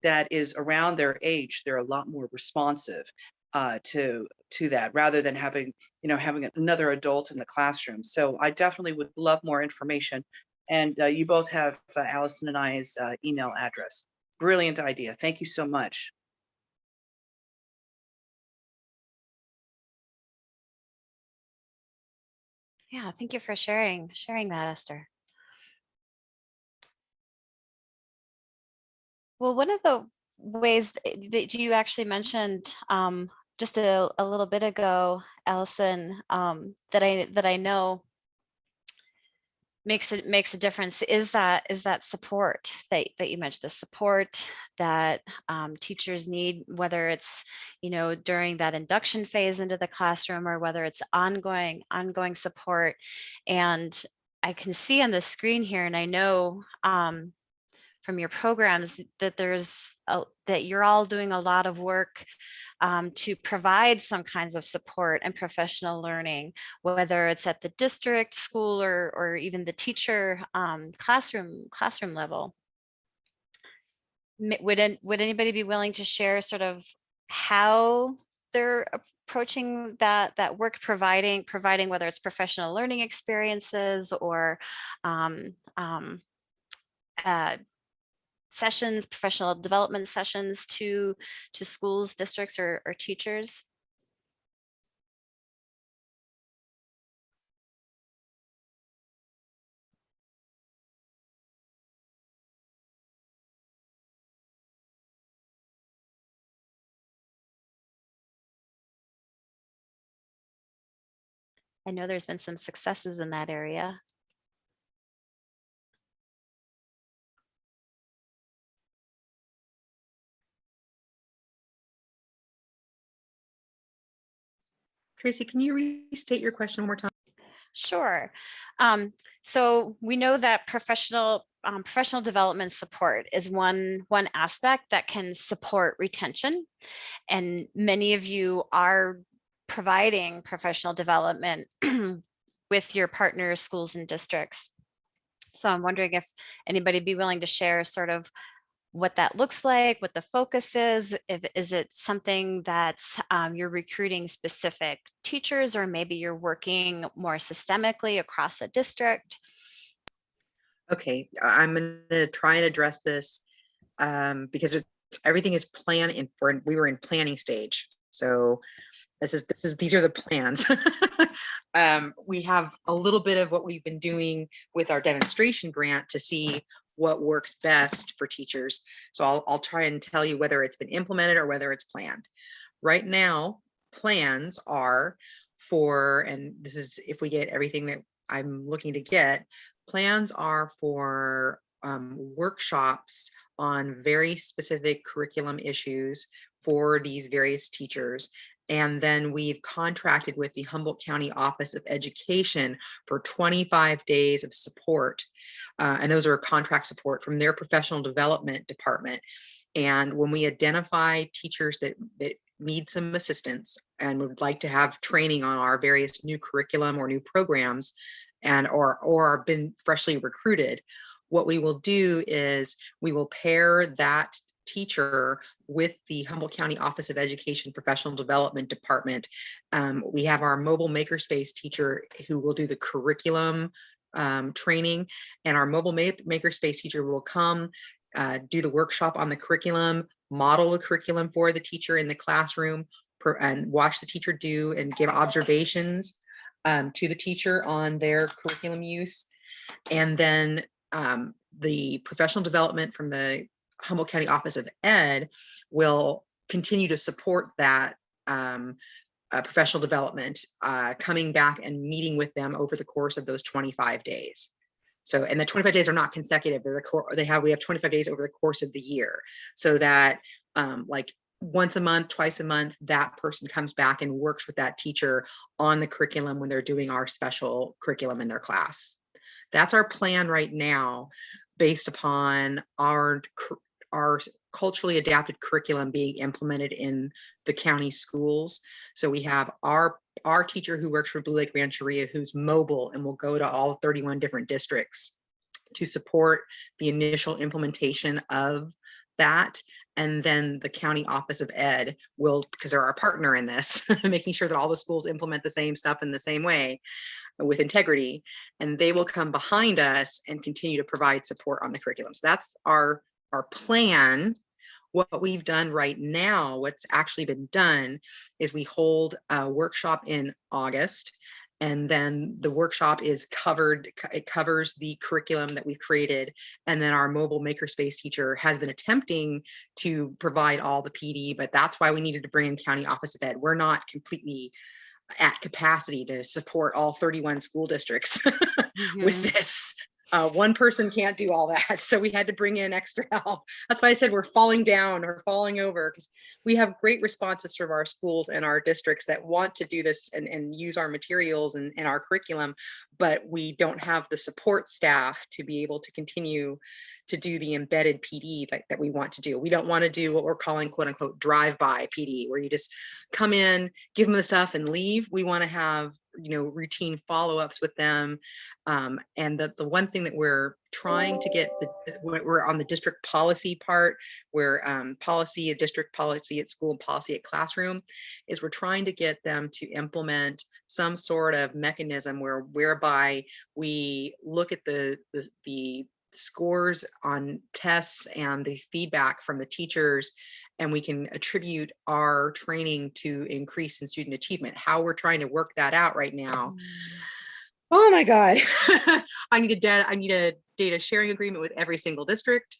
Speaker 6: that is around their age, they're a lot more responsive to that, rather than having, you know, having another adult in the classroom. So I definitely would love more information. And you both have Allison and I's email address. Brilliant idea. Thank you so much.
Speaker 1: Yeah, thank you for sharing that, Esther. Well, one of the ways that you actually mentioned just a little bit ago, Allison, that I know makes a difference is that support that you mentioned, the support that teachers need, whether it's, you know, during that induction phase into the classroom, or whether it's ongoing support. And I can see on the screen here, and I know from your programs that that you're all doing a lot of work to provide some kinds of support and professional learning, whether it's at the district, school, or even the teacher classroom level. Would anybody be willing to share sort of how they're approaching that work, providing whether it's professional learning experiences or sessions, professional development sessions to schools, districts, or teachers? I know there's been some successes in that area.
Speaker 3: Tracy, can you restate your question one more time?
Speaker 1: Sure. So we know that professional development support is one aspect that can support retention, and many of you are providing professional development with your partner schools and districts. So I'm wondering if anybody would be willing to share sort of what that looks like, what the focus is. Is it something that's you're recruiting specific teachers, or maybe you're working more systemically across a district?
Speaker 3: Okay, I'm going to try and address this because everything is planned in for, we were in planning stage. So these are the plans. We have a little bit of what we've been doing with our demonstration grant to see what works best for teachers. So I'll try and tell you whether it's been implemented or whether it's planned. Right now, plans are for, and this is if we get everything that I'm looking to get, plans are for workshops on very specific curriculum issues for these various teachers. And then we've contracted with the Humboldt County Office of Education for 25 days of support. And those are contract support from their professional development department. And when we identify teachers that need some assistance and would like to have training on our various new curriculum or new programs, and or been freshly recruited, what we will do is we will pair that teacher with the Humboldt County Office of Education Professional Development Department. We have our mobile makerspace teacher who will do the curriculum training, and our mobile makerspace teacher will come do the workshop on the curriculum, model the curriculum for the teacher in the classroom, and watch the teacher do and give observations to the teacher on their curriculum use. And then the professional development from the Humboldt County Office of Ed will continue to support that professional development, coming back and meeting with them over the course of those 25 days. So, and the 25 days are not consecutive. We have 25 days over the course of the year, so that like once a month, twice a month, that person comes back and works with that teacher on the curriculum when they're doing our special curriculum in their class. That's our plan right now, based upon our culturally adapted curriculum being implemented in the county schools. So we have our teacher who works for Blue Lake Rancheria, who's mobile and will go to all 31 different districts to support the initial implementation of that. And then the County Office of Ed will, because they're our partner in this, making sure that all the schools implement the same stuff in the same way with integrity, and they will come behind us and continue to provide support on the curriculum. So that's our plan. What we've done right now, what's actually been done, is we hold a workshop in August, and then the workshop is covered. It covers the curriculum that we've created, and then our mobile makerspace teacher has been attempting to provide all the PD, but that's why we needed to bring in County Office of Ed. We're not completely at capacity to support all 31 school districts with this. One person can't do all that, so we had to bring in extra help. That's why I said we're falling down or falling over, because we have great responses from our schools and our districts that want to do this and use our materials and our curriculum, but we don't have the support staff to be able to continue to do the embedded PD that we want to do. We don't want to do what we're calling quote unquote drive-by PD, where you just come in, give them the stuff and leave. We want to have, routine follow-ups with them. And the one thing that we're trying to get, we're on the district policy part, where policy, district policy at school and policy at classroom, is we're trying to get them to implement some sort of mechanism whereby we look at the scores on tests and the feedback from the teachers, and we can attribute our training to increase in student achievement. How we're trying to work that out right now. Oh my God. I need a data sharing agreement with every single district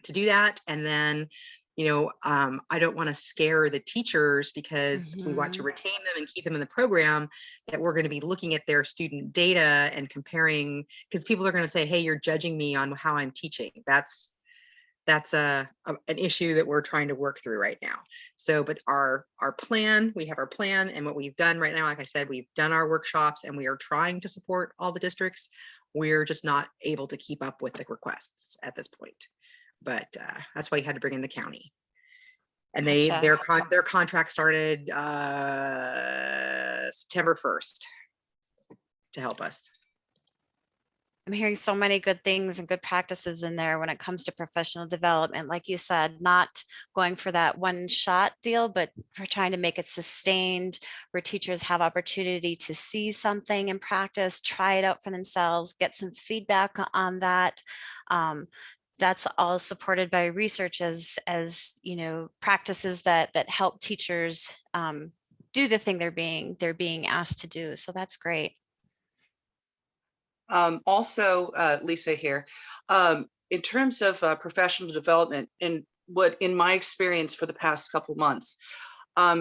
Speaker 3: to do that. And then, I don't want to scare the teachers, because we want to retain them and keep them in the program, that we're going to be looking at their student data and comparing, because people are going to say, hey, you're judging me on how I'm teaching. That's an issue that we're trying to work through right now. So, but our plan, we have our plan, and what we've done right now, like I said, we've done our workshops and we are trying to support all the districts. We're just not able to keep up with the requests at this point. But that's why you had to bring in the county. And their contract started September 1st to help us.
Speaker 1: I'm hearing so many good things and good practices in there when it comes to professional development. Like you said, not going for that one shot deal, but for trying to make it sustained, where teachers have opportunity to see something in practice, try it out for themselves, get some feedback on that. that's all supported by research as you know, practices that help teachers do the thing they're being asked to do. So that's great.
Speaker 6: Also, Lisa here, in terms of professional development, and what in my experience for the past couple months,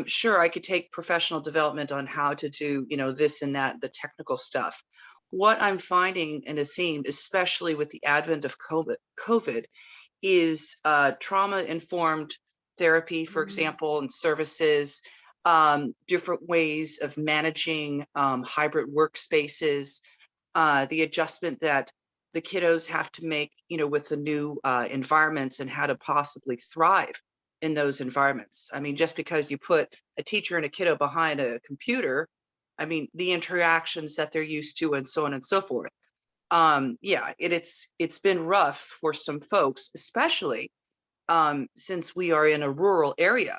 Speaker 6: sure, I could take professional development on how to do, you know, this and that, the technical stuff. What I'm finding in a theme, especially with the advent of COVID is trauma-informed therapy, for example, and services, different ways of managing hybrid workspaces, the adjustment that the kiddos have to make, you know, with the new environments and how to possibly thrive in those environments. I mean, just because you put a teacher and a kiddo behind a computer, I mean, the interactions that they're used to and so on and so forth. Yeah, it's been rough for some folks, especially since we are in a rural area,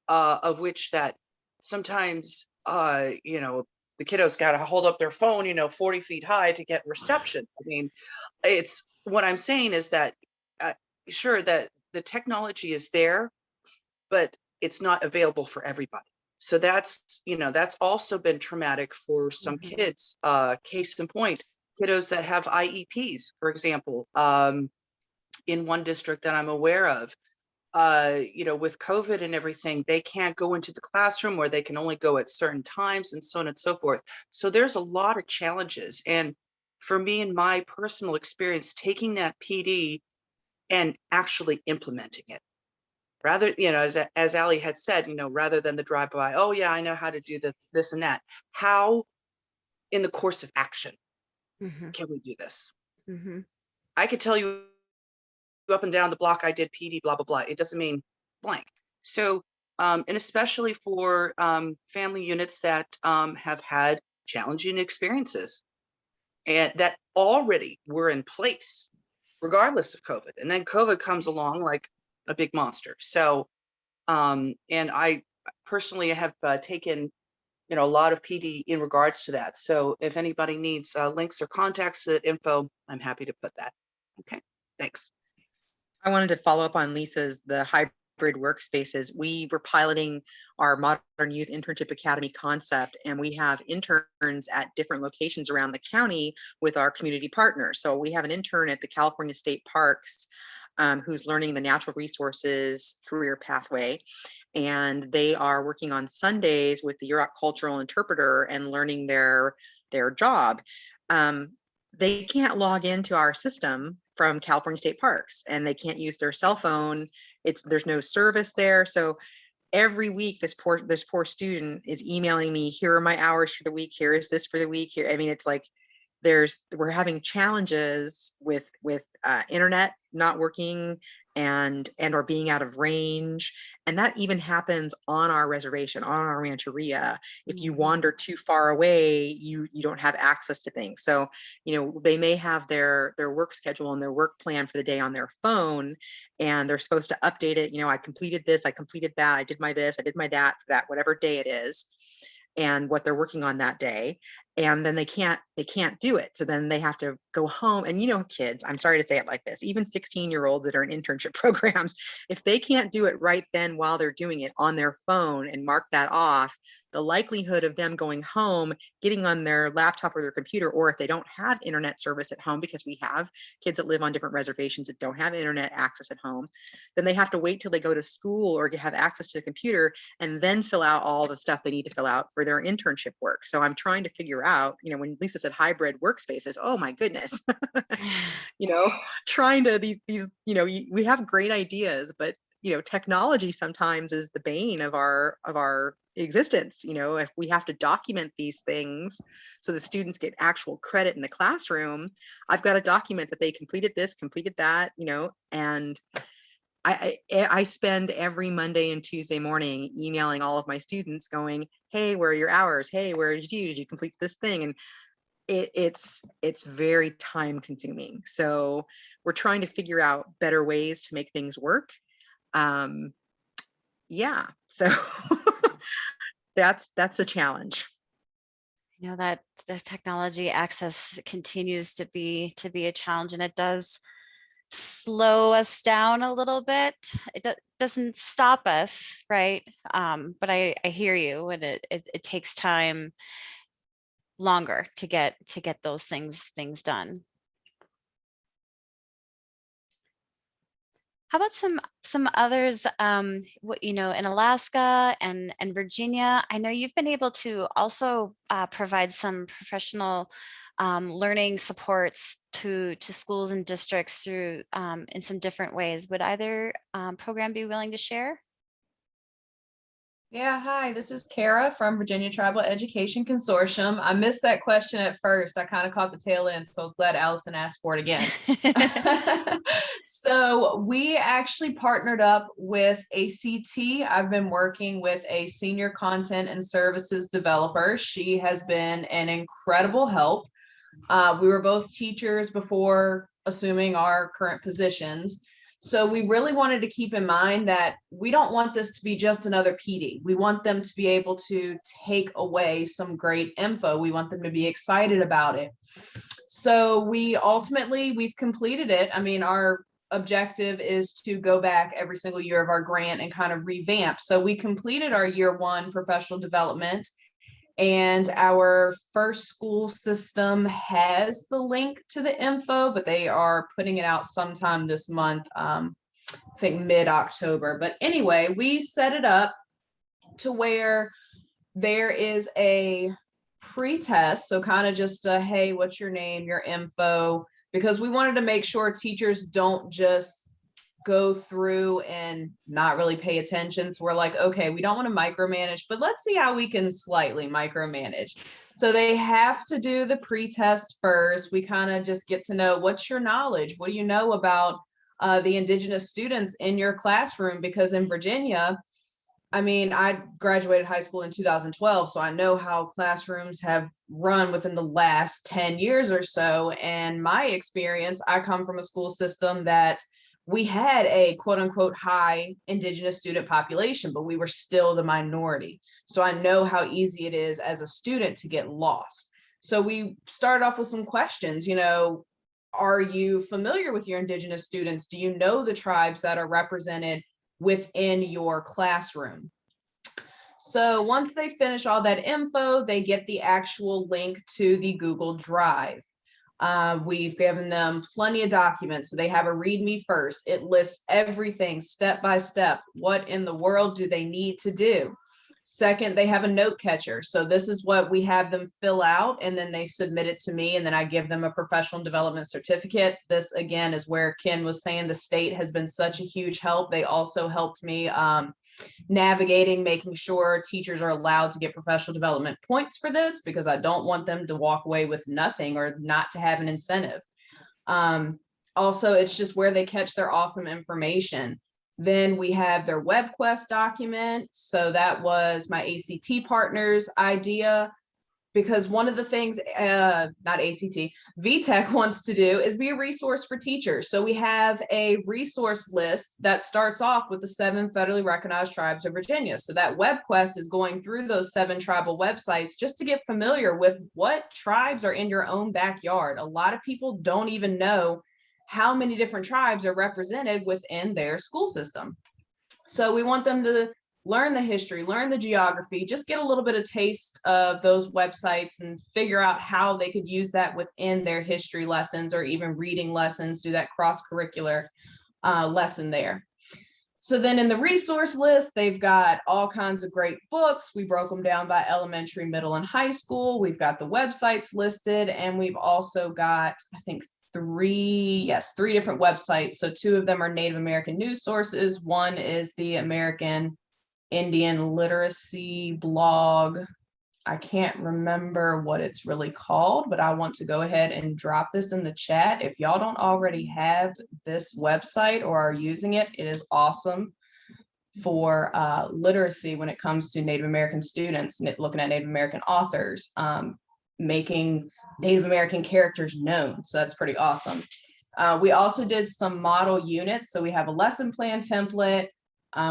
Speaker 6: of which that sometimes, you know, the kiddos got to hold up their phone, you know, 40 feet high to get reception. I mean, it's what I'm saying is that uh, sure that the technology is there, but it's not available for everybody. So that's, you know, that's also been traumatic for some kids. Case in point, kiddos that have IEPs, for example, in one district that I'm aware of, you know, with COVID and everything, they can't go into the classroom, or they can only go at certain times and so on and so forth. So there's a lot of challenges. And for me, in my personal experience, taking that PD and actually implementing it, rather, you know, as Ali had said, you know, rather than the drive-by, oh yeah, I know how to do this and that. How in the course of action can we do this? I could tell you up and down the block, I did PD, blah, blah, blah. It doesn't mean blank. So, and especially for family units that have had challenging experiences and that already were in place, regardless of COVID. And then COVID comes along like a big monster. So, and I personally have taken, you know, a lot of PD in regards to that. So if anybody needs links or contacts to that info, I'm happy to put that. Okay, thanks.
Speaker 3: I wanted to follow up on Lisa's, the hybrid workspaces. We were piloting our Modern Youth Internship Academy concept, and we have interns at different locations around the county with our community partners. So we have an intern at the California State Parks who's learning the natural resources career pathway. And they are working on Sundays with the Yurok cultural interpreter and learning their job. They can't log into our system from California State Parks, and they can't use their cell phone. There's no service there. So every week this poor student is emailing me, here are my hours for the week, here is this for the week here. I mean, it's like we're having challenges with internet not working and or being out of range. And that even happens on our reservation, on our rancheria. If you wander too far away, you don't have access to things. So, you know, they may have their work schedule and their work plan for the day on their phone, and they're supposed to update it. You know, I completed this, I completed that, I did my this, I did my that, for that, whatever day it is, and what they're working on that day. And then they can't do it. So then they have to go home. And, you know, kids, I'm sorry to say it like this, even 16-year-olds that are in internship programs, if they can't do it right then while they're doing it on their phone and mark that off, the likelihood of them going home, getting on their laptop or their computer, or if they don't have internet service at home, because we have kids that live on different reservations that don't have internet access at home, then they have to wait till they go to school or have access to the computer and then fill out all the stuff they need to fill out for their internship work. So I'm trying to figure out, you know, when Lisa said hybrid workspaces, oh my goodness, you know, trying to these, you know, we have great ideas, but you know, technology sometimes is the bane of our existence. You know, if we have to document these things so the students get actual credit in the classroom, I've got to document that they completed this, completed that, you know. And I spend every Monday and Tuesday morning emailing all of my students going, hey, where are your hours? Hey, where did you complete this thing? And it's very time consuming. So we're trying to figure out better ways to make things work. Yeah, so that's a challenge.
Speaker 1: You know, that the technology access continues to be a challenge, and it does slow us down a little bit. It doesn't stop us, right? But I hear you, and it takes time longer to get those things done. How about some others, in Alaska and Virginia? I know you've been able to also provide some professional learning supports to schools and districts through in some different ways. Would either program be willing to share?
Speaker 7: Yeah, hi, this is Kara from Virginia Tribal Education Consortium. I missed that question at first. I kind of caught the tail end, so I was glad Allison asked for it again. So we actually partnered up with ACT. I've been working with a senior content and services developer. She has been an incredible help. We were both teachers before assuming our current positions. So we really wanted to keep in mind that we don't want this to be just another PD. We want them to be able to take away some great info. We want them to be excited about it. So we've completed it. I mean, our objective is to go back every single year of our grant and kind of revamp. So we completed our year one professional development. And our first school system has the link to the info, but they are putting it out sometime this month, I think mid-October. But anyway, we set it up to where there is a pre-test. So kind of just hey, what's your name, your info, because we wanted to make sure teachers don't just go through and not really pay attention. So we're like, okay, we don't want to micromanage, but let's see how we can slightly micromanage. So they have to do the pre-test first. We kind of just get to know, what's your knowledge? What do you know about the Indigenous students in your classroom? Because in Virginia, I mean, I graduated high school in 2012, so I know how classrooms have run within the last 10 years or so. And my experience, I come from a school system that we had a quote unquote high Indigenous student population, but we were still the minority. So I know how easy it is as a student to get lost. So we started off with some questions, are you familiar with your Indigenous students? Do you know the tribes that are represented within your classroom? So once they finish all that info, they get the actual link to the Google Drive. We've given them plenty of documents, so they have a README first. It lists everything step by step. What in the world do they need to do? Second, they have a note catcher. So this is what we have them fill out, and then they submit it to me, and then I give them a professional development certificate. This, again, is where Ken was saying the state has been such a huge help. They also helped me navigating, making sure teachers are allowed to get professional development points for this, because I don't want them to walk away with nothing or not to have an incentive. Also, it's just where they catch their awesome information. Then we have their Webquest document. So that was my ACT partner's idea, because one of the things, not ACT, VTech wants to do is be a resource for teachers. So we have a resource list that starts off with the 7 federally recognized tribes of Virginia. So that Webquest is going through those 7 tribal websites just to get familiar with what tribes are in your own backyard. A lot of people don't even know how many different tribes are represented within their school system. So we want them to learn the history, learn the geography, just get a little bit of taste of those websites and figure out how they could use that within their history lessons or even reading lessons, do that cross-curricular lesson there. So then in the resource list, they've got all kinds of great books. We broke them down by elementary, middle, and high school. We've got the websites listed, and we've also got, I think, 3 different websites. So 2 of them are Native American news sources. One is the American Indian literacy blog. I can't remember what it's really called, but I want to go ahead and drop this in the chat. If y'all don't already have this website or are using it, it is awesome for literacy when it comes to Native American students, looking at Native American authors, making Native American characters known. So that's pretty awesome. We also did some model units. So we have a lesson plan template.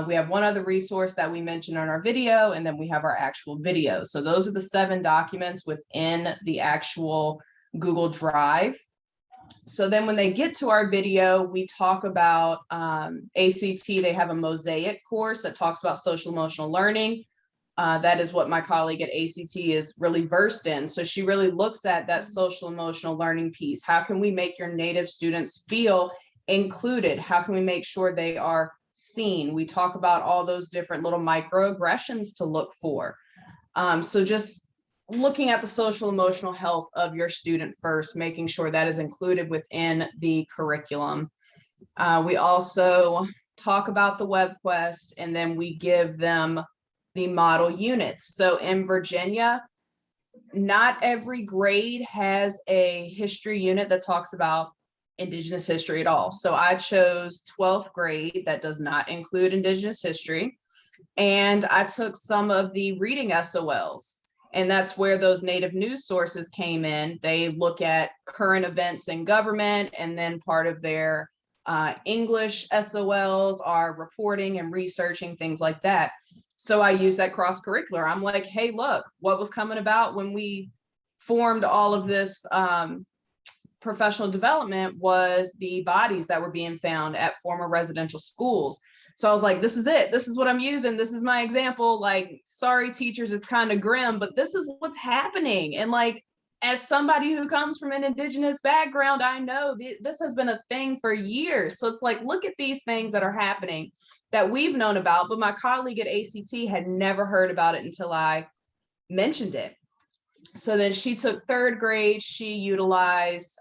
Speaker 7: We have one other resource that we mentioned on our video, and then we have our actual video. So those are the 7 documents within the actual Google Drive. So then when they get to our video, we talk about ACT. They have a mosaic course that talks about social emotional learning. That is what my colleague at ACT is really versed in. So she really looks at that social emotional learning piece. How can we make your native students feel included? How can we make sure they are seen? We talk about all those different little microaggressions to look for. So just looking at the social emotional health of your student first, making sure that is included within the curriculum. We also talk about the Webquest, and then we give them the model units. So in Virginia, not every grade has a history unit that talks about Indigenous history at all. So I chose 12th grade that does not include Indigenous history. And I took some of the reading SOLs. And that's where those native news sources came in. They look at current events in government, and then part of their English SOLs are reporting and researching things like that. So I use that cross curricular. I'm like, hey, look, what was coming about when we formed all of this professional development was the bodies that were being found at former residential schools. So I was like, this is it. This is what I'm using. This is my example. Like, sorry, teachers, it's kind of grim, but this is what's happening. And like, as somebody who comes from an Indigenous background, I know this has been a thing for years. So it's like, look at these things that are happening that we've known about, but my colleague at ACT had never heard about it until I mentioned it. So then she took 3rd grade. She utilized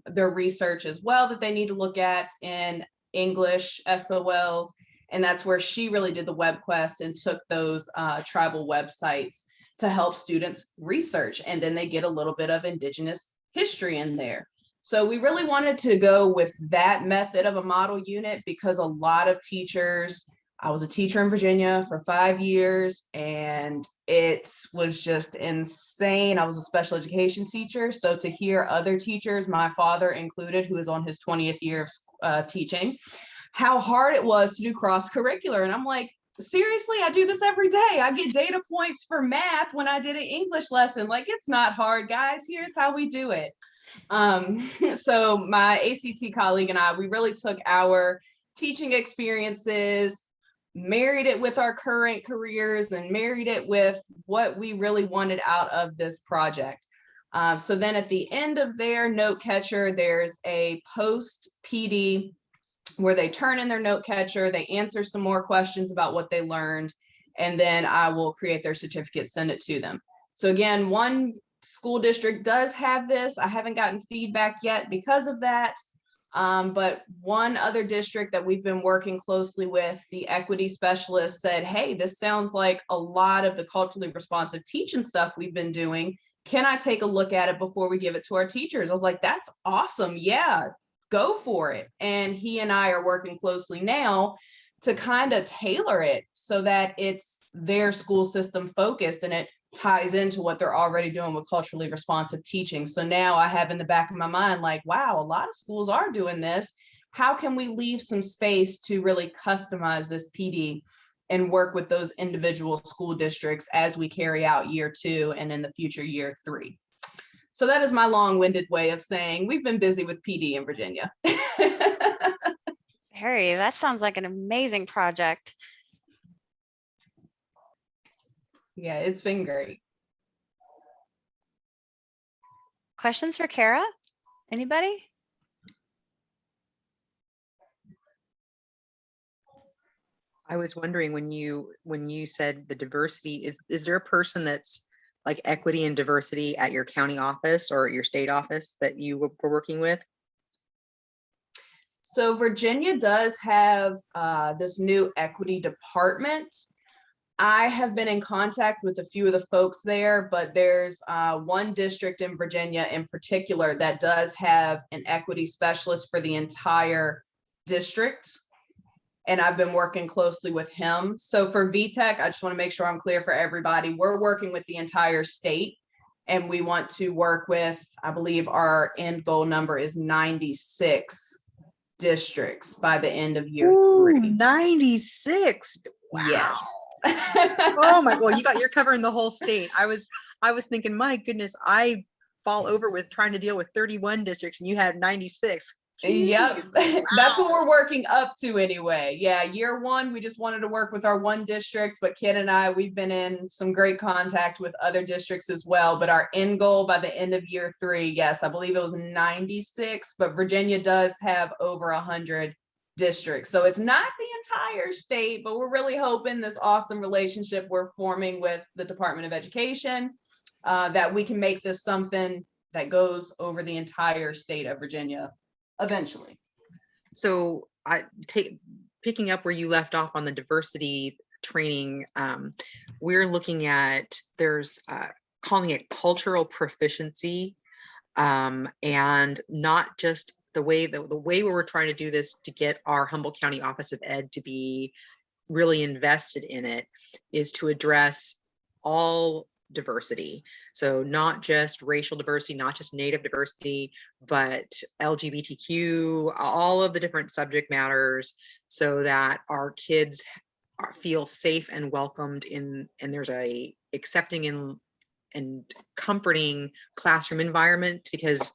Speaker 7: their research as well that they need to look at in English SOLs. And that's where she really did the Webquest and took those tribal websites to help students research. And then they get a little bit of Indigenous history in there. So we really wanted to go with that method of a model unit because a lot of teachers, I was a teacher in Virginia for 5 years, and it was just insane. I was a special education teacher. So to hear other teachers, my father included, who is on his 20th year of teaching, how hard it was to do cross curricular. And I'm like, seriously, I do this every day. I get data points for math when I did an English lesson. Like, it's not hard, guys. Here's how we do it. So my ACT colleague and I, we really took our teaching experiences, married it with our current careers, and married it with what we really wanted out of this project. So then at the end of their note catcher, there's a post PD where they turn in their note catcher, they answer some more questions about what they learned, and then I will create their certificate, send it to them. So again, one school district does have this. I haven't gotten feedback yet because of that. But one other district that we've been working closely with, the equity specialist, said, hey, this sounds like a lot of the culturally responsive teaching stuff we've been doing. Can I take a look at it before we give it to our teachers? I was like, that's awesome. Yeah, go for it. And he and I are working closely now to kind of tailor it so that it's their school system focused and it ties into what they're already doing with culturally responsive teaching. So now I have in the back of my mind, like, wow, a lot of schools are doing this. How can we leave some space to really customize this PD and work with those individual school districts as we carry out year 2 and in the future year 3? So that is my long-winded way of saying we've been busy with PD in Virginia.
Speaker 1: Harry, that sounds like an amazing project.
Speaker 7: Yeah, it's been great.
Speaker 1: Questions for Kara? Anybody?
Speaker 3: I was wondering when you said the diversity, is there a person that's like equity and diversity at your county office or your state office that you were working with?
Speaker 7: So Virginia does have this new equity department. I have been in contact with a few of the folks there, but there's one district in Virginia in particular that does have an equity specialist for the entire district. And I've been working closely with him. So for VTech, I just want to make sure I'm clear for everybody. We're working with the entire state, and we want to work with, I believe our end goal number is 96 districts by the end of year 3.
Speaker 3: 96. Wow.
Speaker 7: Yes.
Speaker 3: Oh my, well, you're covering the whole state. I was thinking, my goodness, I fall over with trying to deal with 31 districts and you have 96.
Speaker 7: Yep,
Speaker 3: Jeez,
Speaker 7: that's what
Speaker 3: wow.
Speaker 7: we're working up to anyway. Yeah, year one, we just wanted to work with our one district, but Ken and I, we've been in some great contact with other districts as well. But our end goal by the end of year three, yes, I believe it was 96, but Virginia does have over 100 districts. So it's not the entire state, but we're really hoping this awesome relationship we're forming with the Department of Education, that we can make this something that goes over the entire state of Virginia eventually.
Speaker 3: So picking up where you left off on the diversity training, we're looking at, there's calling it cultural proficiency, and not just the way where we're trying to do this to get our Humboldt County Office of Ed to be really invested in it is to address all diversity. So not just racial diversity, not just Native diversity, but LGBTQ, all of the different subject matters, so that our kids feel safe and welcomed and there's a accepting and comforting classroom environment, because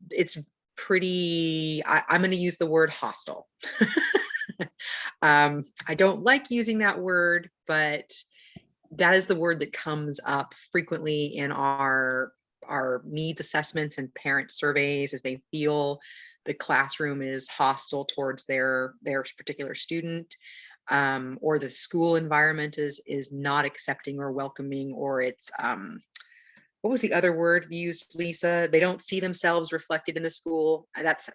Speaker 3: it's pretty, I'm going to use the word hostile. I don't like using that word, but that is the word that comes up frequently in our needs assessments and parent surveys, as they feel the classroom is hostile towards their particular student, or the school environment is not accepting or welcoming, or it's what was the other word used, Lisa? They don't see themselves reflected in the school. That's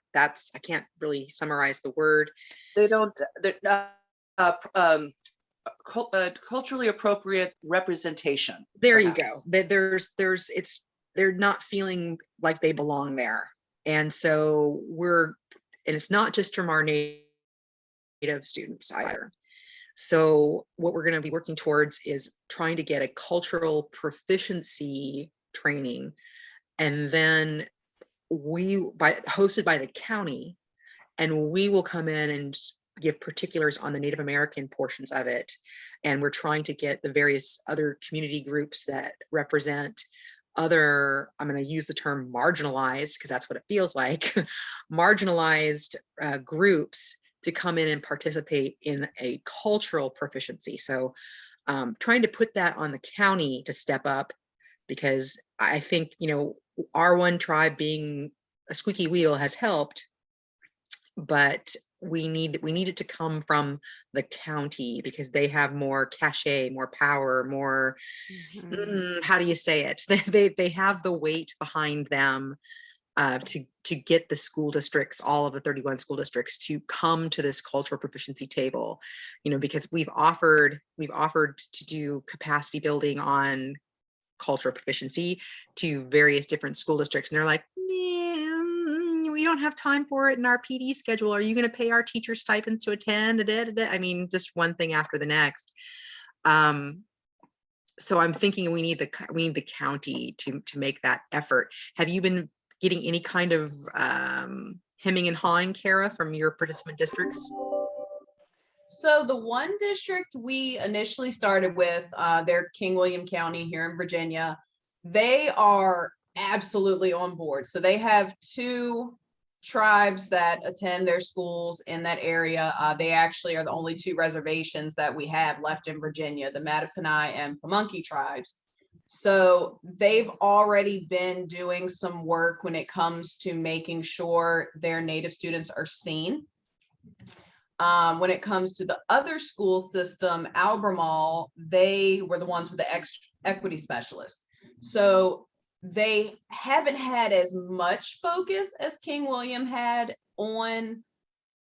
Speaker 3: I can't really summarize the word.
Speaker 6: They don't, culturally appropriate representation.
Speaker 3: There you
Speaker 6: perhaps.
Speaker 3: go. They're not feeling like they belong there. And so and it's not just from our Native students either. So what we're going to be working towards is trying to get a cultural proficiency training, and then hosted by the county, and we will come in and give particulars on the Native American portions of it. And we're trying to get the various other community groups that represent other, I'm going to use the term marginalized because that's what it feels like, marginalized groups to come in and participate in a cultural proficiency. So trying to put that on the county to step up, because I think, our one tribe being a squeaky wheel has helped, but we need it to come from the county, because they have more cachet, more power, more, how do you say it? They have the weight behind them to get the school districts, all of the 31 school districts, to come to this cultural proficiency table, because we've offered to do capacity building on cultural proficiency to various different school districts, and they're like, we don't have time for it in our PD schedule. Are you going to pay our teachers stipends to attend? I mean, just one thing after the next. So I'm thinking we need the county to make that effort. Have you been getting any kind of hemming and hawing, Kara, from your participant districts?
Speaker 7: So the one district we initially started with, they're King William County here in Virginia. They are absolutely on board. So they have 2 tribes that attend their schools in that area. They actually are the only 2 reservations that we have left in Virginia, the Mattaponi and Pamunkey tribes. So they've already been doing some work when it comes to making sure their Native students are seen. When it comes to the other school system, Albemarle, they were the ones with the equity specialists. So they haven't had as much focus as King William had on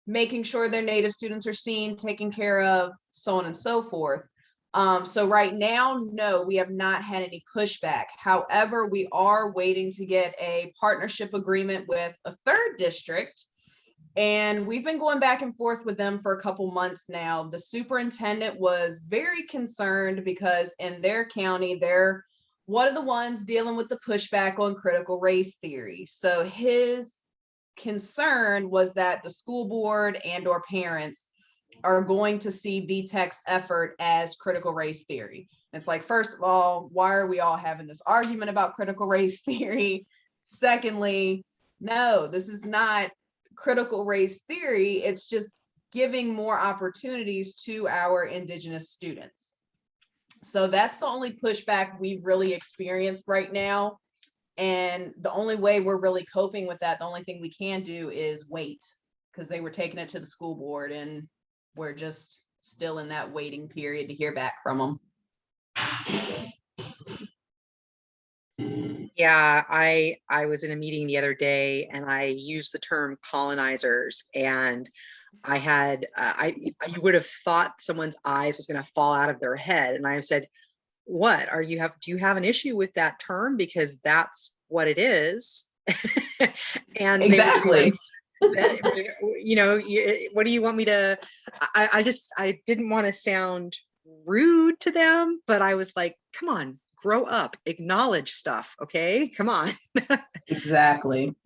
Speaker 7: making sure their Native students are seen, taken care of, so on and so forth. So right now, no, we have not had any pushback. However, we are waiting to get a partnership agreement with a 3rd district. And we've been going back and forth with them for a couple months now. The superintendent was very concerned because in their county, they're one of the ones dealing with the pushback on critical race theory. So his concern was that the school board and or parents are going to see VTech's effort as critical race theory. It's like, first of all, why are we all having this argument about critical race theory? Secondly, no, this is not critical race theory. It's just giving more opportunities to our Indigenous students. So that's the only pushback we've really experienced right now. And the only way we're really coping with that, the only thing we can do is wait, because they were taking it to the school board and we're just still in that waiting period to hear back from them.
Speaker 3: Yeah, I was in a meeting the other day and I used the term colonizers, and I had you would have thought someone's eyes was going to fall out of their head, and I said, "What do you have an issue with that term? Because that's what it is." And
Speaker 7: Exactly.
Speaker 3: you know, what do you want me to? I didn't want to sound rude to them, but I was like, "Come on, grow up, acknowledge stuff, okay? Come on."
Speaker 7: Exactly.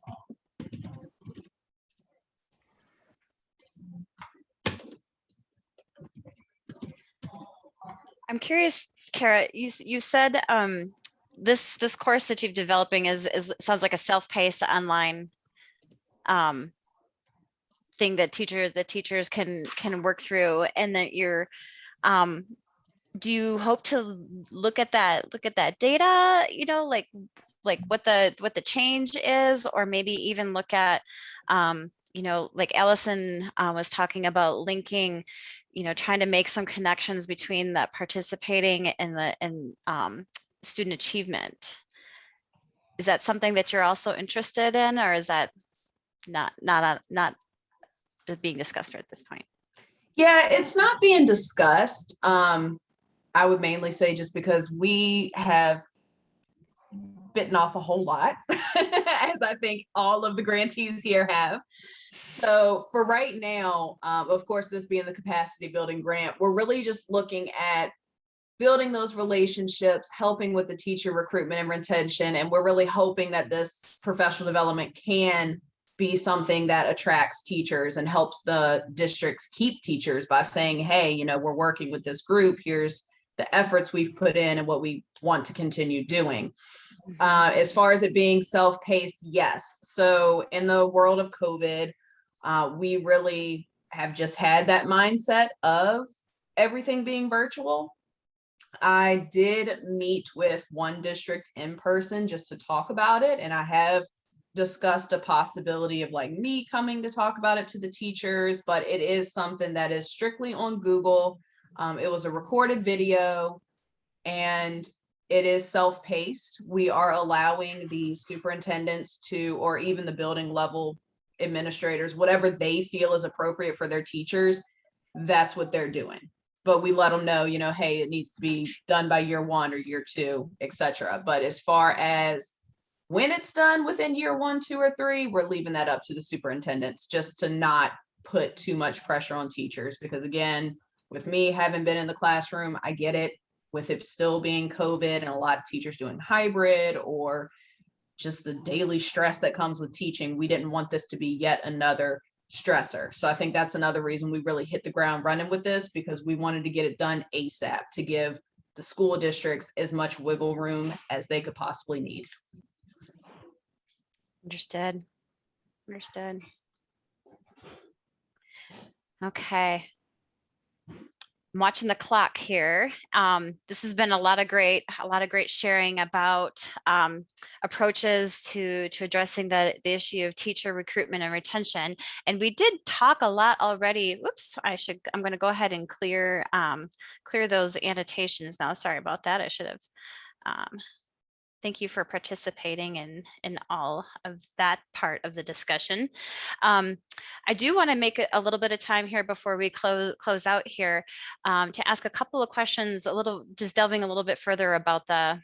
Speaker 1: I'm curious, Kara, you said this course that you've developing is sounds like a self-paced online thing that teachers can work through, and that you're do you hope to look at that data, you know, like what the change is, or maybe even look at you know, like Allison was talking about linking, you know, trying to make some connections between the participating and student achievement. Is that something that you're also interested in, or is that not being discussed at this point?
Speaker 7: Yeah, it's not being discussed. I would mainly say just because we have bitten off a whole lot, as I think all of the grantees here have. So for right now, of course, this being the capacity building grant, we're really just looking at building those relationships, helping with the teacher recruitment and retention. And we're really hoping that this professional development can be something that attracts teachers and helps the districts keep teachers by saying, hey, you know, we're working with this group. Here's the efforts we've put in and what we want to continue doing. As far as it being self-paced, yes. So in the world of COVID, we really have just had that mindset of everything being virtual. I did meet with one district in person just to talk about it, and I have discussed a possibility of like me coming to talk about it to the teachers, but it is something that is strictly on Google. It was a recorded video and it is self-paced. We are allowing the superintendents to, or even the building level administrators, whatever they feel is appropriate for their teachers, that's what they're doing. But we let them know, you know, hey, it needs to be done by year 1 or year 2, etc. But as far as when it's done within year 1, 2, or 3, we're leaving that up to the superintendents, just to not put too much pressure on teachers. Because again, with me having been in the classroom, I get it, with it still being COVID and a lot of teachers doing hybrid or just the daily stress that comes with teaching, we didn't want this to be yet another stressor. So I think that's another reason we really hit the ground running with this, because we wanted to get it done ASAP to give the school districts as much wiggle room as they could possibly need.
Speaker 1: Understood. Okay. I'm watching the clock here. This has been a lot of great sharing about approaches to addressing the issue of teacher recruitment and retention. And we did talk a lot already. Whoops, I'm going to go ahead and clear those annotations now. Sorry about that. I should have. Thank you for participating in all of that part of the discussion. I do want to make a little bit of time here before we close out here to ask a couple of questions, just delving a little bit further about the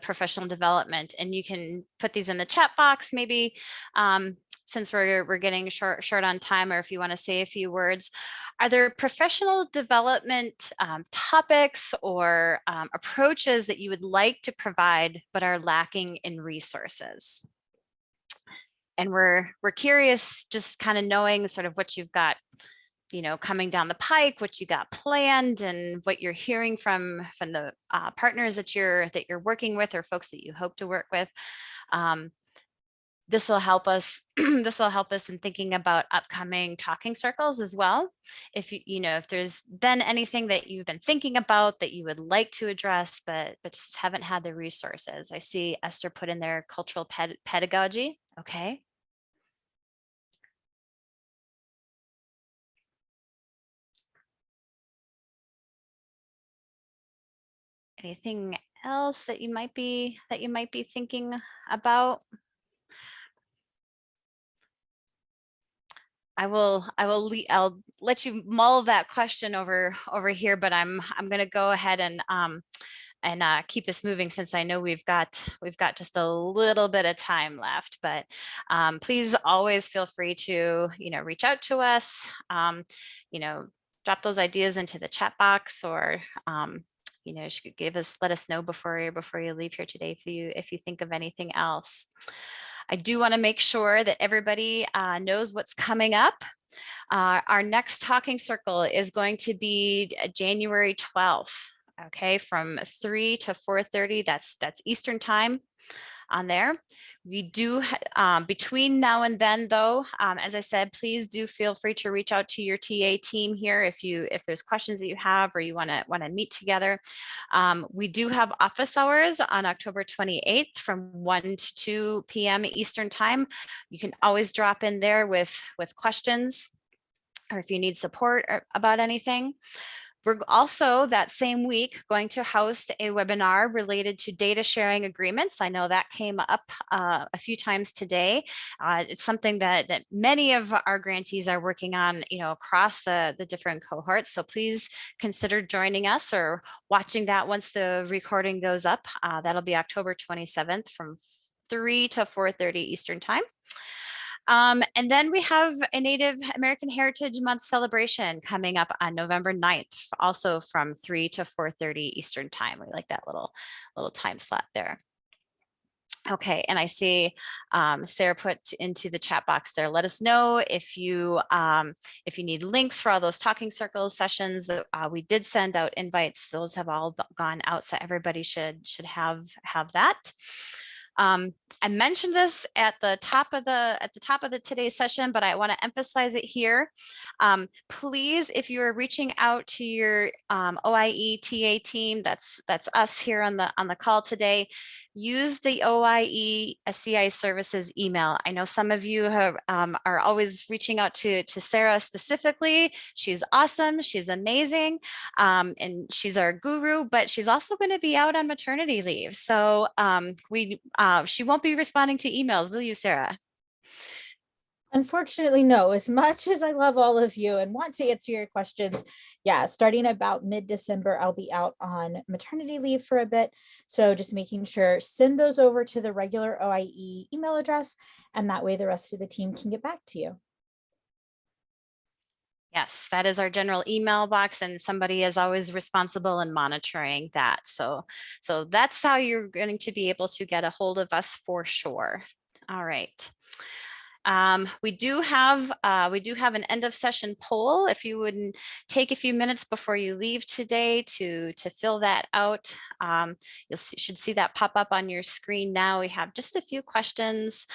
Speaker 1: professional development. And you can put these in the chat box, maybe since we're getting short on time, or if you want to say a few words. Are there professional development topics or approaches that you would like to provide but are lacking in resources? And we're curious, just kind of knowing sort of what you've got, you know, coming down the pike, what you got planned, and what you're hearing from the partners that you're working with, or folks that you hope to work with. This will help us. This will help us in thinking about upcoming talking circles as well. If if there's been anything that you've been thinking about that you would like to address, but just haven't had the resources. I see Esther put in there cultural pedagogy. Okay. Anything else that you might be thinking about? I'll let you mull that question over here, but I'm going to go ahead and keep us moving, since I know we've got just a little bit of time left. But please always feel free to reach out to us. Drop those ideas into the chat box, or you should let us know before you leave here today if you think of anything else. I do want to make sure that everybody knows what's coming up. Our next talking circle is going to be January 12th. Okay, from 3 to 4:30. That's Eastern time on there. We do between now and then, though, as I said, please do feel free to reach out to your TA team here if there's questions that you have, or you want to meet together. We do have office hours on October 28th from 1 to 2 p.m. Eastern time. You can always drop in there with questions, or if you need support about anything. We're also that same week going to host a webinar related to data sharing agreements. I know that came up a few times today. It's something that many of our grantees are working on, across the different cohorts. So please consider joining us or watching that once the recording goes up. That'll be October 27th from 3 to 4:30 Eastern time. And then we have a Native American Heritage Month celebration coming up on November 9th, also from 3 to 4:30 Eastern time. We like that little time slot there. Okay, and I see Sarah put into the chat box there. Let us know if you need links for all those talking circles sessions. We did send out invites; those have all gone out, so everybody should have that. I mentioned this at the top of the today's session, but I want to emphasize it here. Please, if you are reaching out to your OIE TA team, that's us here on the call today, use the OIE SCI services email. I know some of you are always reaching out to Sarah specifically. She's awesome. She's amazing. And she's our guru, but she's also going to be out on maternity leave. So she won't be responding to emails, will you, Sarah?
Speaker 2: Unfortunately, no. As much as I love all of you and want to answer your questions, yeah, starting about mid-December, I'll be out on maternity leave for a bit. So just making sure, send those over to the regular OIE email address, and that way the rest of the team can get back to you.
Speaker 1: Yes, that is our general email box, and somebody is always responsible in monitoring that. So that's how you're going to be able to get a hold of us for sure. All right. We do have an end of session poll. If you would take a few minutes before you leave today to fill that out, you should see that pop up on your screen now. We have just a few questions.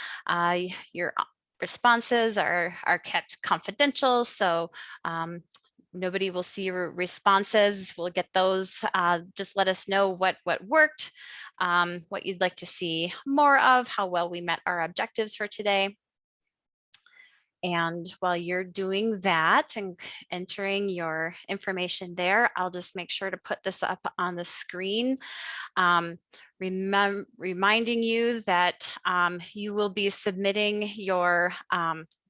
Speaker 1: Your responses are kept confidential, so nobody will see your responses. We'll get those. Just let us know what worked, what you'd like to see more of, how well we met our objectives for today. And while you're doing that and entering your information there, I'll just make sure to put this up on the screen. Reminding you that you will be submitting your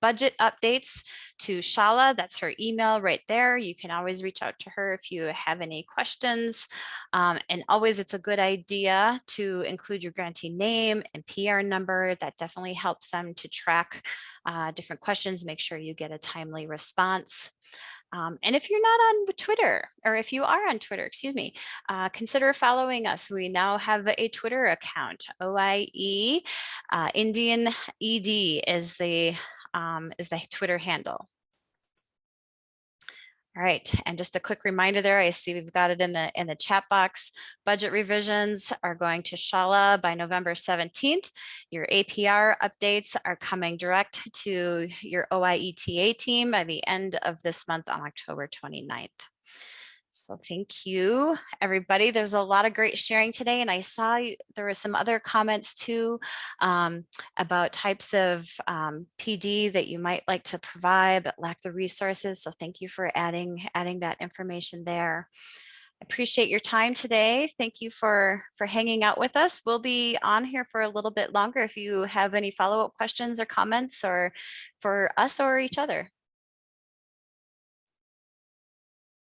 Speaker 1: budget updates to Shala. That's her email right there. You can always reach out to her if you have any questions. And always, it's a good idea to include your grantee name and PR number. That definitely helps them to track different questions, make sure you get a timely response. And if you're not on Twitter, or if you are on Twitter, excuse me, consider following us. We now have a Twitter account. OIE Indian ED is the Twitter handle. All right, and just a quick reminder there, I see we've got it in the chat box. Budget revisions are going to Shala by November 17th. Your APR updates are coming direct to your OIETA team by the end of this month on October 29th. So thank you, everybody. There's a lot of great sharing today, and I saw there were some other comments too about types of PD that you might like to provide but lack the resources. So thank you for adding that information there. I appreciate your time today. Thank you for hanging out with us. We'll be on here for a little bit longer if you have any follow-up questions or comments or for us or each other.